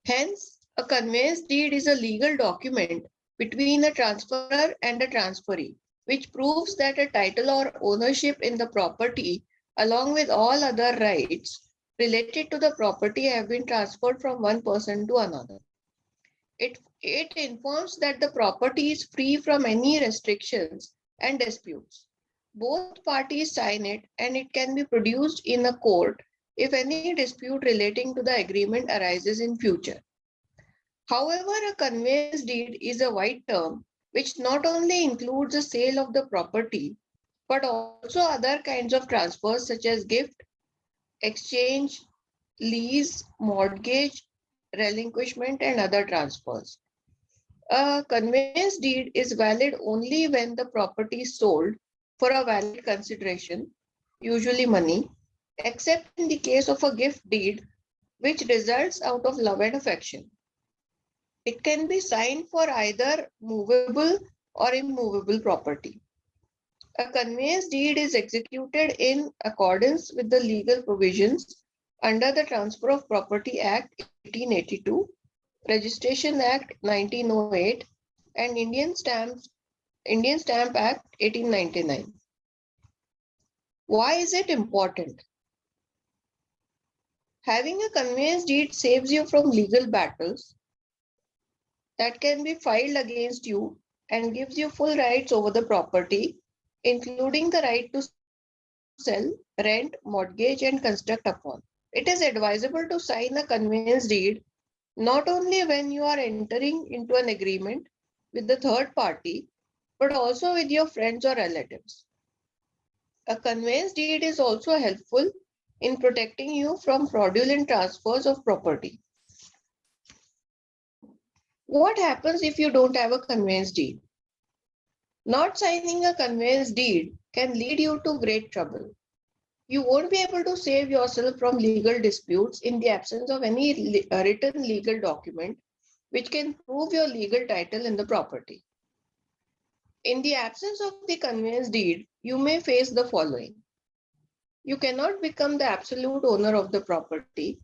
Hence, a conveyance deed is a legal document between a transferor and a transferee, which proves that a title or ownership in the property, along with all other rights related to the property, have been transferred from one person to another. It informs that the property is free from any restrictions and disputes. Both parties sign it, and it can be produced in a court if any dispute relating to the agreement arises in future. However, a conveyance deed is a wide term which not only includes the sale of the property, but also other kinds of transfers such as gift, exchange, lease, mortgage, relinquishment, and other transfers. A conveyance deed is valid only when the property is sold for a valid consideration, usually money, except in the case of a gift deed, which results out of love and affection. It can be signed for either movable or immovable property. A conveyance deed is executed in accordance with the legal provisions under the Transfer of Property Act 1882, Registration Act 1908, and Indian Stamp Act 1899. Why is it important? Having a conveyance deed saves you from legal battles that can be filed against you and gives you full rights over the property, including the right to sell, rent, mortgage, and construct upon. It is advisable to sign a conveyance deed not only when you are entering into an agreement with the third party, but also with your friends or relatives. A conveyance deed is also helpful in protecting you from fraudulent transfers of property. What happens if you don't have a conveyance deed? Not signing a conveyance deed can lead you to great trouble. You won't be able to save yourself from legal disputes in the absence of any written legal document which can prove your legal title in the property. In the absence of the conveyance deed, you may face the following. You cannot become the absolute owner of the property.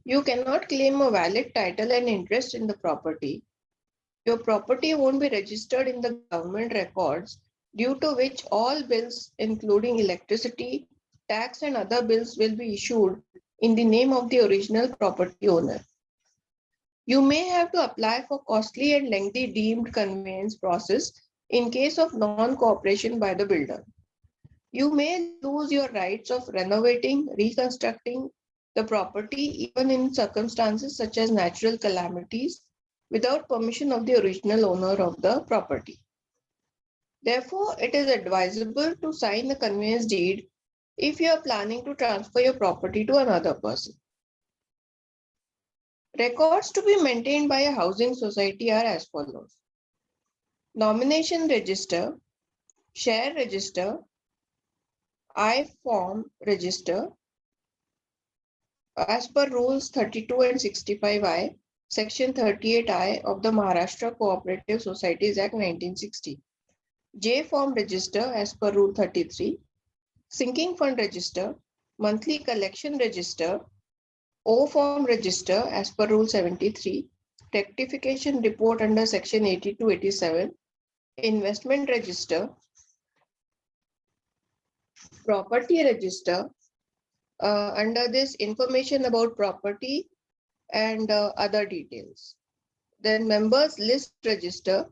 You cannot claim a valid title and interest in the property. Your property won't be registered in the government records, due to which all bills, including electricity, tax, and other bills, will be issued in the name of the original property owner. You may have to apply for costly and lengthy deemed conveyance process in case of non-cooperation by the builder. You may lose your rights of renovating, reconstructing the property even in circumstances such as natural calamities without permission of the original owner of the property. Therefore, it is advisable to sign the conveyance deed if you are planning to transfer your property to another person. Records to be maintained by a housing society are as follows. Nomination register, share register, I-form register, as per rules 32 and 65I, section 38I of the Maharashtra Cooperative Societies Act 1960. J-form register as per rule 33, sinking fund register, monthly collection register, O-form register as per rule 73, rectification report under section 80 to 87, investment register, property register, under this information about property and other details. Then members list register,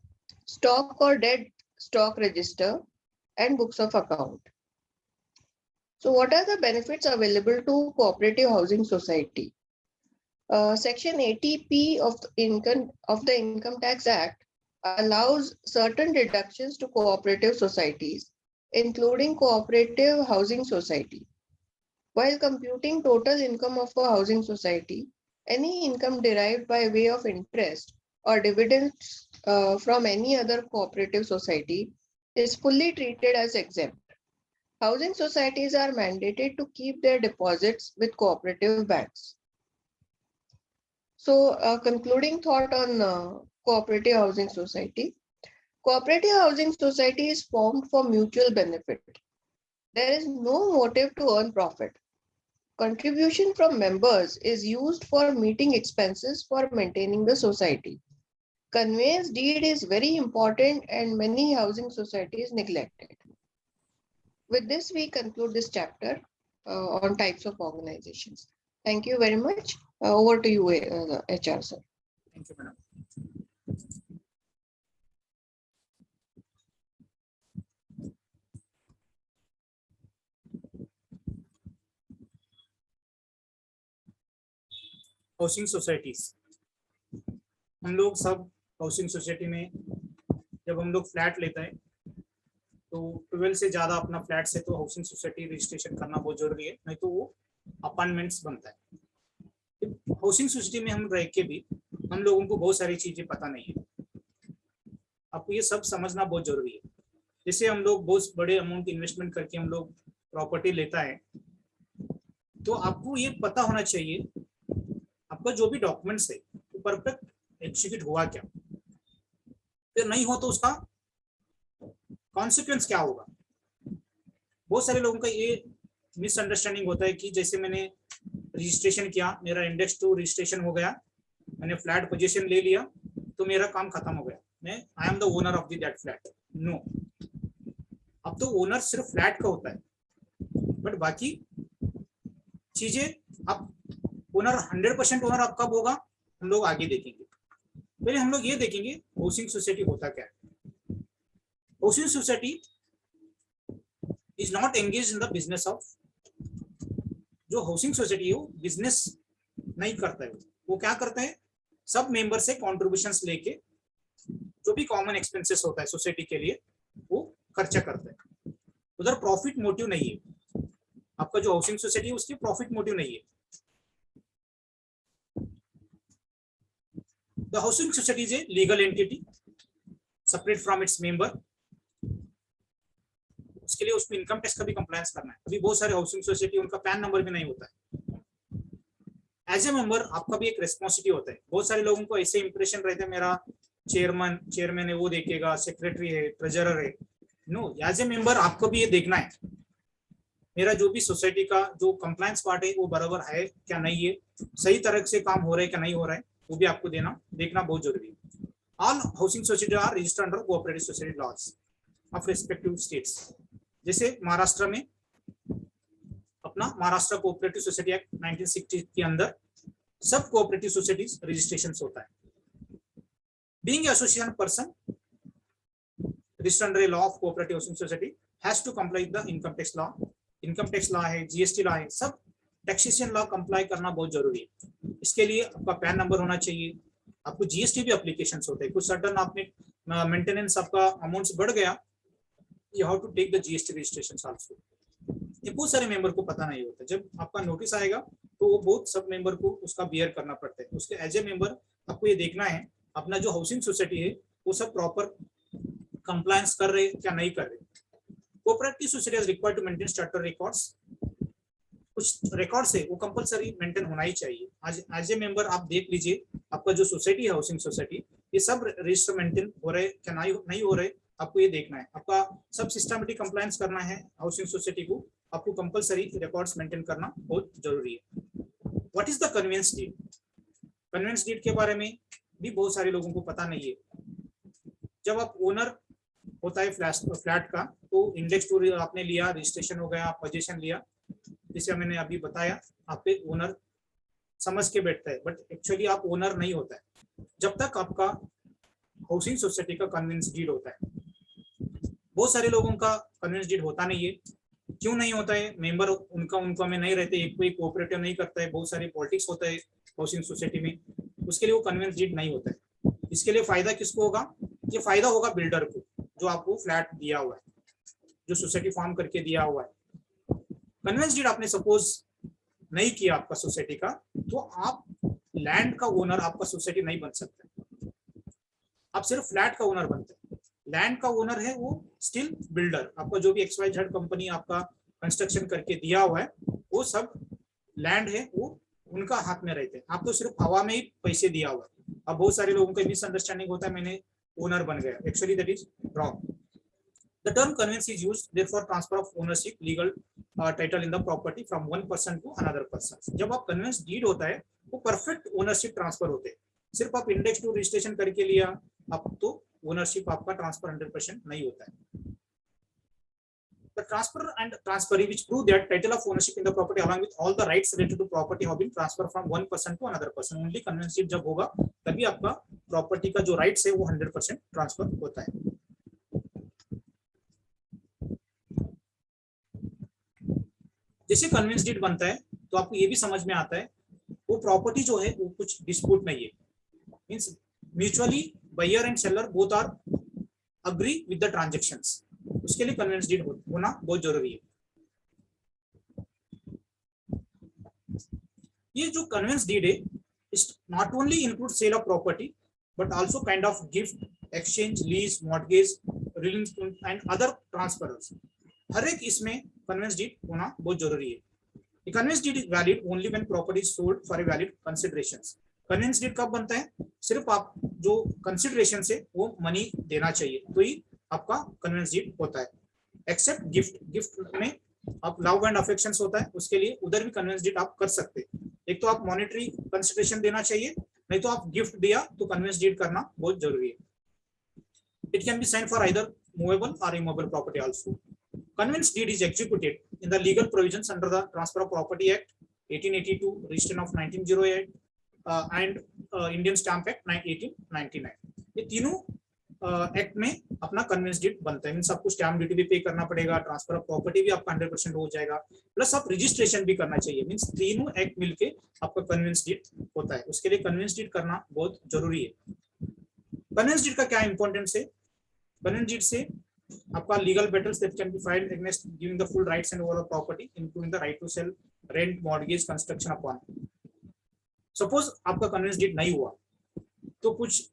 stock or dead stock register, and books of account. So what are the benefits available to cooperative housing society? Section 80P of the Income Tax Act allows certain deductions to cooperative societies, including cooperative housing society. While computing total income of a housing society, any income derived by way of interest or dividends from any other cooperative society is fully treated as exempt. Housing societies are mandated to keep their deposits with cooperative banks. So, concluding thought on cooperative housing society. Cooperative housing society is formed for mutual benefit. There is no motive to earn profit. Contribution from members is used for meeting expenses for maintaining the society. Conveyance deed is very important and many housing societies neglect it. With this, we conclude this chapter on types of organizations. Thank you very much. Over to you, HR sir. Thank you, madam. Housing societies, हम लोग सब housing society में जब हम लोग flat लेते हैं तो 12 से ज़्यादा अपना फ्लैट से तो हाउसिंग सोसाइटी रजिस्ट्रेशन करना बहुत जरूरी है, नहीं तो वो अपार्टमेंट्स बनता है। हाउसिंग सोसाइटी में हम रह के भी हम लोगों को बहुत सारी चीज़ें पता नहीं है, आपको ये सब समझना बहुत जरूरी है। जैसे हम लोग बहुत बड़े अमाउंट इन्वेस्टमेंट करके हम लोग प्रॉपर्टी लेता है, तो आपको ये पता होना चाहिए आपका जो भी डॉक्यूमेंट्स है वो परफेक्ट एग्जीक्यूट हुआ क्या, फिर नहीं हो तो उसका कॉन्सिक्वेंस क्या होगा। बहुत सारे लोगों का ये मिसअंडरस्टैंडिंग होता है कि जैसे मैंने रजिस्ट्रेशन किया, मेरा इंडेक्स टू रजिस्ट्रेशन हो गया, मैंने फ्लैट पोजीशन ले लिया तो मेरा काम खत्म हो गया, मैं I am the owner of that flat. No, अब तो ओनर सिर्फ फ्लैट का होता है, बट बाकी चीजें आप ओनर 100% ओनर आप कब होगा हम लोग आगे देखेंगे। पहले हम लोग ये देखेंगे हाउसिंग सोसाइटी होता क्या है। Housing society is not engage in the business of, जो हाउसिंग सोसाइटी है वो बिजनेस नहीं करता है, वो क्या करता है सब मेंबर से कॉन्ट्रीब्यूशंस लेके जो भी कॉमन एक्सपेंसेस होता है सोसाइटी के लिए वो खर्चा करता है। उधर प्रॉफिट मोटिव नहीं है, आपका जो हाउसिंग सोसाइटी है उसकी प्रॉफिट मोटिव नहीं है। The housing society is a legal entity separate from its member. उसके लिए उसको इनकम टैक्स का भी कंप्लायंस करना है। अभी बहुत सारे हाउसिंग सोसाइटी उनका पैन नंबर भी नहीं होता है। एज ए मेंबर आपका भी एक रेस्पॉन्सिबिलिटी होता है। बहुत सारे लोगों को ऐसे इंप्रेशन रहते हैं मेरा चेयरमैन है वो देखेगा, सेक्रेटरी है, ट्रेजरर है। नो, एज ए मेंबर आपको भी ये देखना है मेरा जो भी सोसाइटी का जो कंप्लायंस पार्ट है वो बराबर है क्या नहीं है, सही तरह से काम हो रहा है क्या नहीं हो रहा है, वो भी आपको देखना बहुत जरूरी है। All housing society are registered under cooperative society laws of respective states. जैसे महाराष्ट्र में अपना महाराष्ट्र कोऑपरेटिव सोसाइटी एक्ट 1960 के अंदर सब कोऑपरेटिव सोसाइटीज रजिस्ट्रेशन होता है। Being association person registered under law of cooperative housing society has to comply the income tax law. Income tax law है, GST law है, सब टैक्सेशन लॉ कंप्लाई करना बहुत जरूरी है। इसके लिए आपका पैन नंबर होना चाहिए, आपको जीएसटी भी एप्लीकेशंस होते हैं। कुछ सर्टन आपने मेंटेनेंस आपका अमाउंट्स बढ़ गया, you have to take the GST registration also. ये बहुत सारे मेंबर को पता नहीं होता, जब आपका नोटिस आएगा तो वो बहुत सब मेंबर को उसका बियर करना पड़ता है। उसके एज ए मेंबर आपको ये देखना है अपना जो हाउसिंग सोसाइटी है वो सब प्रॉपर कंप्लायंस कर रहे क्या नहीं कर रहे। Cooperative society is required to maintain statutory records, कुछ रिकॉर्ड्स है वो कंपलसरी मेंटेन होना ही चाहिए। आज एज ए मेंबर आप देख लीजिए आपका जो सोसाइटी है हाउसिंग सोसाइटी ये सब रजिस्टर मेंटेन हो रहे क्या नहीं हो रहे, आपको ये देखना है। आपका सब सिस्टमेटिक कंप्लायंस करना है हाउसिंग सोसाइटी को, आपको कंपलसरी रिकॉर्ड्स मेंटेन करना बहुत जरूरी है। What is the conveyance deed? Conveyance deed के बारे में भी बहुत सारे लोगों को पता नहीं है। जब आप ओनर होता है फ्लैट का, तो इंडेक्स टू आपने लिया, रजिस्ट्रेशन हो गया, पोजीशन लिया, जिसे मैंने अभी बताया, आप पे ओनर समझ के बैठता है, बट एक्चुअली आप ओनर नहीं होता है जब तक आपका हाउसिंग सोसाइटी का कन्वेंस डीड होता है। बहुत सारे लोगों का कन्वेंस डीड होता नहीं है। क्यों नहीं होता है? मेंबर उनका में नहीं रहते, एक कोई कोऑपरेटिव नहीं करता है, बहुत सारी पॉलिटिक्स होता है हाउसिंग सोसाइटी में, उसके लिए वो कन्वेंस डीड नहीं होता है। इसके लिए फायदा किसको होगा? ये फायदा होगा बिल्डर को, जो आपको फ्लैट दिया हुआ है, जो सोसाइटी फॉर्म करके दिया हुआ है। कन्वेंस डीड आपने सपोज नहीं किया आपका सोसाइटी का, तो आप लैंड का ओनर आपका सोसाइटी नहीं बन सकते, आप सिर्फ फ्लैट का ओनर बनते हैं। लैंड का ओनर है वो स्टिल बिल्डर, आपका जो भी XYZ कंपनी आपका कंस्ट्रक्शन करके दिया हुआ है, वो सब लैंड है, वो उनका हाथ में रहते हैं, आप तो सिर्फ हवा में ही पैसे दिया हुआ है। अब बहुत सारे लोगों का मिसअंडरस्टैंडिंग होता है, मैंने ओनर बन गया, actually that is wrong. The term conveyance is used therefore transfer of ownership legal title in the property from one person to another person. जब आप कन्वेंस डीड होता है वो परफेक्ट ओनरशिप ट्रांसफर होते हैं। सिर्फ आप इंडेक्स टू रजिस्ट्रेशन करके लिया, अब तो ओनरशिप आपका ट्रांसफर 100% नहीं होता है। The transfer and transferee which prove that title of ownership in the property along with all the rights related to property have been transferred from one person to another person. Only conveyance deed जब होगा तभी आपका property का जो rights है वो 100% transfer होता है। जैसे कन्वेंस डीड बनता है तो आपको ये भी समझ में आता है वो प्रॉपर्टी जो है वो कुछ डिस्प्यूट नहीं है, means mutually buyer and seller both are agree with the transactions, उसके लिए कन्वेंस डीड होना बहुत जरूरी है। ये जो कन्वेंस डीड है not only include sale of property but also kind of gift, exchange, lease, mortgage, release and other transfers, हर एक इसमें कन्वेंस डीड होना बहुत जरूरी है। The conveyance deed is valid only when property is sold for a valid considerations. Conveyance deed कब बनता है? सिर्फ आप जो कंसिडरेशन से वो मनी देना चाहिए तो ही आपका कन्वेंस डीड होता है। एक्सेप्ट गिफ्ट, गिफ्ट में आप लव एंड अफेक्शंस होता है, उसके लिए उधर भी कन्वेंस डीड आप कर सकते हैं। एक तो आप मॉनेटरी कंसिडरेशन देना चाहिए, नहीं तो आप गिफ्ट दिया तो कन्वेंस डीड करना बहुत जरूरी है। It can be sign for either movable और immovable property also. Conveyance deed is executed in the legal provisions under the Transfer of Property Act 1882, Registration of 1908, and Indian Stamp Act 1899। ये तीनों act में अपना convince deed बनता है, means आपको stamp duty भी पे करना पड़ेगा, ट्रांसफर ऑफ प्रॉपर्टी भी आपका 100% हो जाएगा, प्लस आप रजिस्ट्रेशन भी करना चाहिए, मींस तीनों एक्ट मिलके आपका कन्वेंस डीड होता है। उसके लिए कन्वेंस डीड करना बहुत जरूरी है। कन्वेंस डीड का क्या इंपॉर्टेंस है? कन्वेंस डीड से आपका legal battles that can be filed against giving the full rights and over of property including the right to sell, rent, mortgage, construction upon. Suppose आपका कन्वेंस डीड नहीं हुआ तो कुछ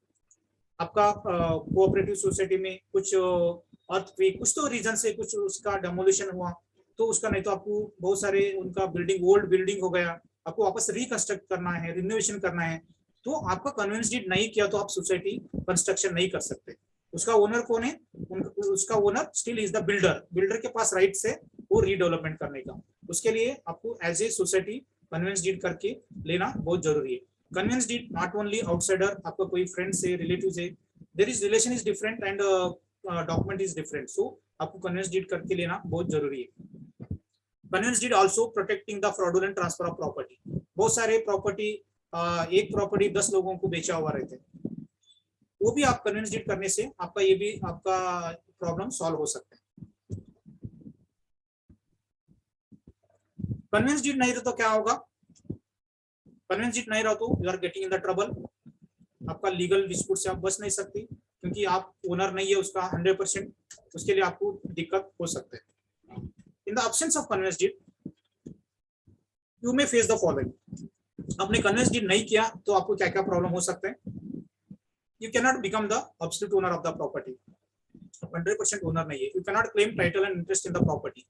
आपका कोऑपरेटिव सोसाइटी में कुछ अर्थक्वेक, कुछ तो रीजन से कुछ उसका डेमोलिशन हुआ, तो उसका नहीं तो आपको बहुत सारे उनका बिल्डिंग, ओल्ड बिल्डिंग हो गया, आपको वापस रिकंस्ट्रक्ट करना है, रिनोवेशन करना है, तो आपका कन्वेंस डीड नहीं किया तो आप सोसाइटी कंस्ट्रक्शन नहीं कर सकते। उसका ओनर कौन है? उसका owner still is the builder, builder के पास राइट्स है वो रीडेवलपमेंट करने का। उसके लिए आपको as a society conveyance deed करके लेना बहुत जरूरी है। Conveyance deed not only outsider, आपका कोई फ्रेंड्स है, रिलेटिव्स है, there is relation is different and document is different, so आपको कन्वेंस डीड करके लेना बहुत जरूरी है। Conveyance deed also protecting the fraudulent transfer of property. बहुत सारे प्रॉपर्टी, एक प्रॉपर्टी 10 लोगों को बेचा हुआ रहते हैं, वो भी आप कन्वेंस डीड करने से आपका ये भी आपका प्रॉब्लम सॉल्व हो सकता है। कन्वेंस डीड नहीं रहा तो क्या होगा? कन्वेंस डीड नहीं रहा तो you are getting in the trouble, आपका लीगल डिस्प्यूट से आप बच नहीं सकती क्योंकि आप ओनर नहीं है उसका 100%, उसके लिए आपको दिक्कत हो सकता है। In the absence of conveyance deed you may face the following. आपने कन्वेंस डीड नहीं किया तो आपको क्या क्या प्रॉब्लम हो सकते हैं? You cannot become the absolute owner of the property, 100% owner नहीं है। You cannot claim title and interest in the property,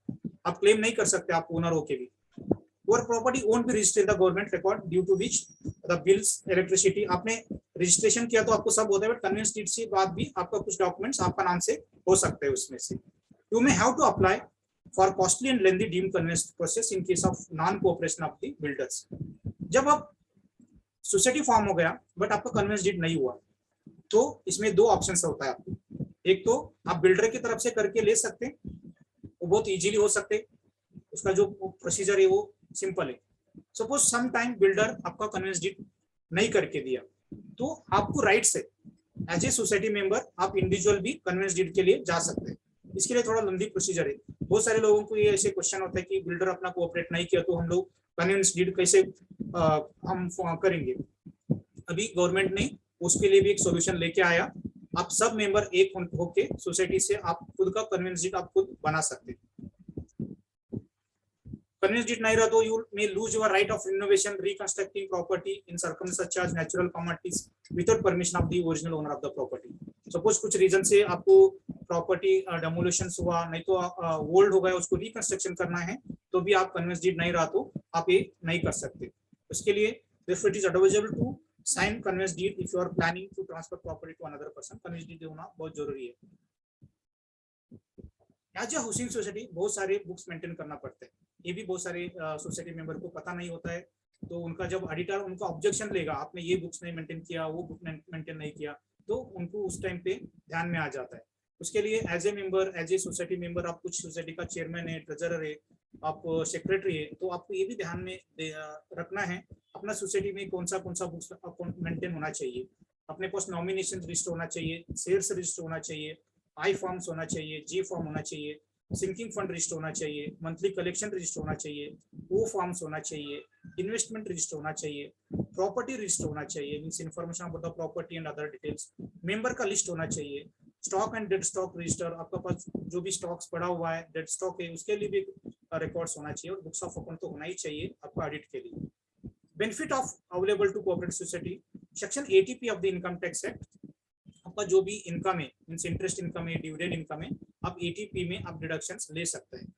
आप क्लेम नहीं कर सकते आप ओनर हो के भी। Your property won't be registered in the government record due to which the bills, electricity, आपने रजिस्ट्रेशन किया तो आपको सब होता है, बट कन्वेंस डीड से बाद भी आपका कुछ डॉक्यूमेंट्स आपका नाम से हो सकते हैं उसमें से। You may have to apply for costly and lengthy deemed conveyance process in case of non cooperation of the builders। जब आप सोसाइटी फॉर्म हो गया बट आपका कन्वेंस डीड नहीं हुआ, तो इसमें दो ऑप्शन होता है आपको। एक तो आप बिल्डर की तरफ से करके ले सकते हैं, वो बहुत इजीली हो सकते हैं, उसका जो प्रोसीजर है वो सिंपल है। सपोज सम टाइम बिल्डर आपका कन्वेंस डीड नहीं करके दिया, तो आपको राइट से एज ए सोसाइटी मेंबर आप इंडिविजुअल भी कन्वेंस डीड के लिए जा सकते हैं। इसके लिए थोड़ा लंबी प्रोसीजर है। बहुत सारे लोगों को ये ऐसे क्वेश्चन होता है कि बिल्डर अपना कोऑपरेट नहीं किया तो हम लोग कन्वेंस डीड कैसे हम करेंगे। अभी गवर्नमेंट ने उसके लिए भी एक सॉल्यूशन लेके आया, आप सब मेंबर एक होके सोसाइटी से आप खुद का कन्वेंस डीड आप खुद बना सकते हैं। कन्वेंस डीड नहीं रहा तो you may lose your right of renovation reconstructing property in circumstances such as natural calamities without permission of the original owner of the property. Suppose कुछ रीजन से आपको प्रॉपर्टी डेमोलिशन हुआ, नहीं तो ओल्ड हो गया, उसको रिकंस्ट्रक्शन करना है, तो भी आप कन्वेंस डीड नहीं रहा तो आप ये नहीं कर सकते। उसके लिए therefore it is advisable to sign conveyance deed if you are planning to transfer property to another person। conveyance deed होना बहुत जरूरी है। एज ए हाउसिंग सोसाइटी बहुत सारे बुक्स मेंटेन करना पड़ते हैं, ये भी बहुत सारे सोसाइटी मेंबर को पता नहीं होता है। तो उनका जब ऑडिटर उनका ऑब्जेक्शन लेगा, आपने ये बुक्स नहीं मेंटेन किया, वो बुक मेंटेन नहीं किया, तो उनको उस टाइम पे ध्यान में आ जाता है। उसके लिए as a member, as a society member, आप कुछ सोसाइटी का चेयरमैन है, ट्रेजरर है, आप सेक्रेटरी है, तो आपको ये भी ध्यान में रखना है अपना सोसाइटी में कौन सा बुक्स अकाउंट मेंटेन होना चाहिए। अपने पास नॉमिनेशन रजिस्टर होना चाहिए, शेयर्स रजिस्टर होना चाहिए, आई फॉर्म्स होना चाहिए, जी फॉर्म होना चाहिए, सिंकिंग फंड रजिस्टर होना चाहिए, मंथली कलेक्शन रजिस्टर होना चाहिए, ओ फॉर्म्स होना चाहिए, इन्वेस्टमेंट रजिस्टर होना चाहिए, प्रॉपर्टी रजिस्टर होना चाहिए, means information about the property and other details, member का लिस्ट होना चाहिए, stock and dead stock register, आपका पास जो भी स्टॉक्स पड़ा हुआ है, डेड स्टॉक है, उसके लिए भी रिकॉर्ड्स होना चाहिए, और बुक्स ऑफ अकाउंट तो होना ही चाहिए आपका ऑडिट के लिए। Benefit of available to cooperative society, section 80P of the income tax act, आपका जो भी इनकम है, मींस इंटरेस्ट इनकम है, डिविडेंड इनकम है, आप 80P में आप डिडक्शंस ले सकते हैं।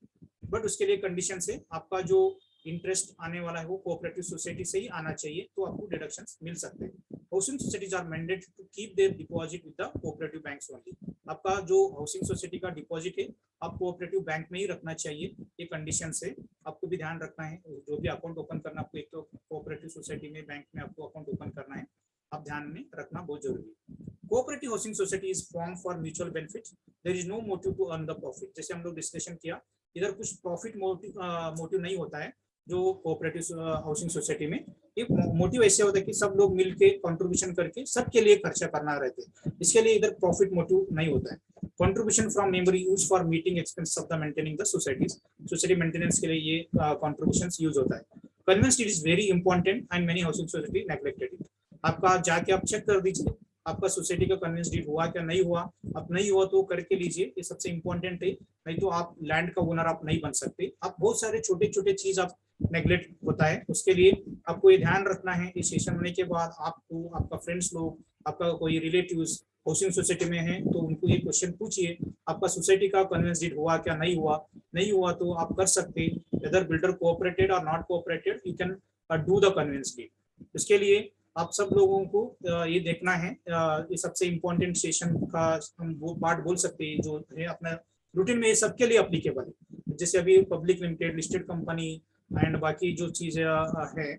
बट उसके लिए कंडीशन से आपका जो इंटरेस्ट आने वाला है वो कोऑपरेटिव सोसाइटी से ही आना चाहिए, तो आपको डिडक्शंस मिल सकते हैं। Housing societies are mandated to keep their deposit with the cooperative banks only. आपका जो हाउसिंग सोसाइटी का डिपॉजिट है आप कोऑपरेटिव बैंक में ही रखना चाहिए, ये कंडीशन से आपको भी ध्यान रखना है। जो भी अकाउंट ओपन करना, आपको एक तो कोऑपरेटिव सोसाइटी में, बैंक में आपको अकाउंट ओपन करना है, आप ध्यान में रखना बहुत जरूरी है। Cooperative housing society is form for mutual benefit, there is no motive to earn the profit. जैसे हम लोग डिस्कशन किया, इधर कुछ प्रॉफिट मोटिव नहीं होता है जो कोऑपरेटिव हाउसिंग सोसाइटी में। एक मोटिव ऐसे होता है कि सब लोग मिलके कंट्रीब्यूशन करके सबके लिए खर्चा करना रहते हैं, इसके लिए इधर प्रॉफिट मोटिव नहीं होता है। Contribution from member use for meeting expense of the maintaining the societies, society maintenance के लिए ये कंट्रीब्यूशंस यूज होता है। Conveyance deed is very important and many housing society neglected it. आपका जाके आप चेक कर दीजिए आपका सोसाइटी का कन्वेंस डीड हुआ क्या नहीं हुआ। अब नहीं हुआ तो करके लीजिए, ये सबसे इंपॉर्टेंट है, नहीं तो आप लैंड का ओनर आप नहीं बन सकते। आप बहुत सारे छोटे छोटे चीज आप नेग्लेक्ट होता है, उसके लिए आपको ये ध्यान रखना है। इस सेशन होने के बाद आपको आपका फ्रेंड्स लोग, आपका कोई रिलेटिव्स हाउसिंग सोसाइटी में है तो उनको ये क्वेश्चन पूछिए, आपका सोसाइटी का कन्वेंस डीड हुआ क्या नहीं हुआ। नहीं हुआ तो आप कर सकते, वेदर बिल्डर कोऑपरेटेड और not cooperated, you can do the conveyance deed. इसके लिए आप सब लोगों को ये देखना है, ये सबसे इम्पोर्टेंट सेशन का हम वो पार्ट बोल सकते हैं जो है अपना रूटीन में, ये सबके लिए अप्लीकेबल है। जैसे अभी public limited, listed company and बाकी जो चीजें है,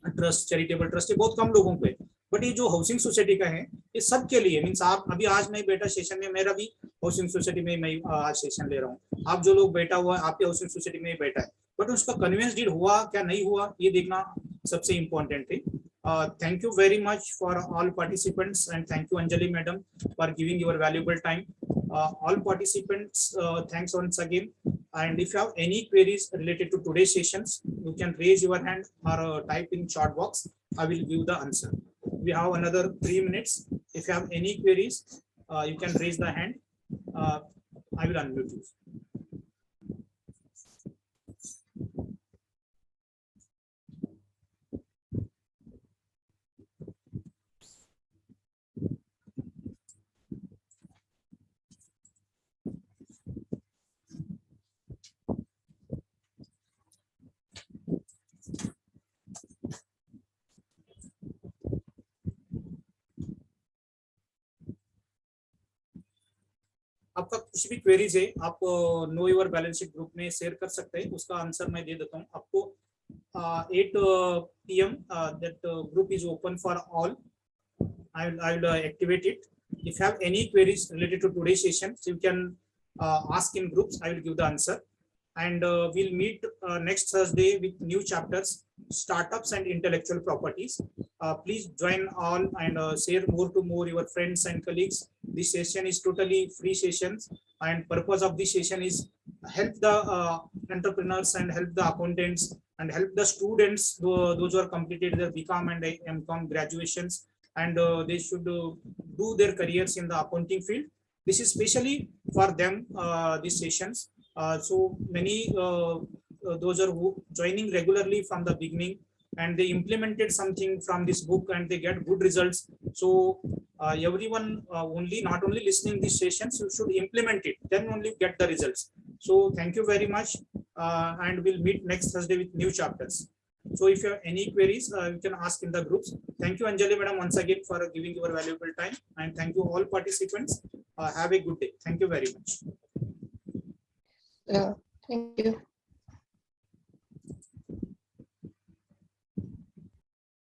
ट्रस्ट, चैरिटेबल ट्रस्ट, ये बहुत कम लोगों पे, बट ये जो हाउसिंग सोसाइटी का है ये सबके लिए। मीन्स आप अभी आज मैं बैठा सेशन में, मेरा भी हाउसिंग सोसाइटी में मैं आज सेशन ले रहा हूँ, आप जो लोग बैठा हुआ है आपके हाउसिंग सोसाइटी में बैठा है, बट उसका कन्वेंस डीड हुआ क्या नहीं हुआ ये देखना सबसे इम्पोर्टेंट है। Thank you very much for all participants and thank you Anjali madam for giving your valuable time. All participants, thanks once again. And if you have any queries related to today's sessions, you can raise your hand or type in chat box. I will give the answer. We have another 3 minutes. If you have any queries, you can raise the hand. I will unmute you. आपका कुछ भी queries है आप know your balance sheet group में share कर सकते हैं, उसका आंसर मैं दे देता हूँ आपको। 8 p.m. That group is open for all. I'll activate it. If you have any queries related to today's session, so you can ask in groups. I will give the answer. And we'll meet next Thursday with new chapters, startups and intellectual properties. Please join all and share more to more your friends and colleagues. This session is totally free sessions, and purpose of this session is help the entrepreneurs and help the accountants and help the students, those who are completed their BCom and MCom graduations, and they should do their careers in the accounting field. This is especially for them, these sessions. So many those are who joining regularly from the beginning, and they implemented something from this book and they get good results. So everyone only not only listening these sessions, you should implement it, then only get the results. So thank you very much, and we'll meet next Thursday with new chapters. So if you have any queries, you can ask in the groups. Thank you, Anjali madam, once again for giving your valuable time, and thank you all participants. Have a good day. Thank you very much. Thank you.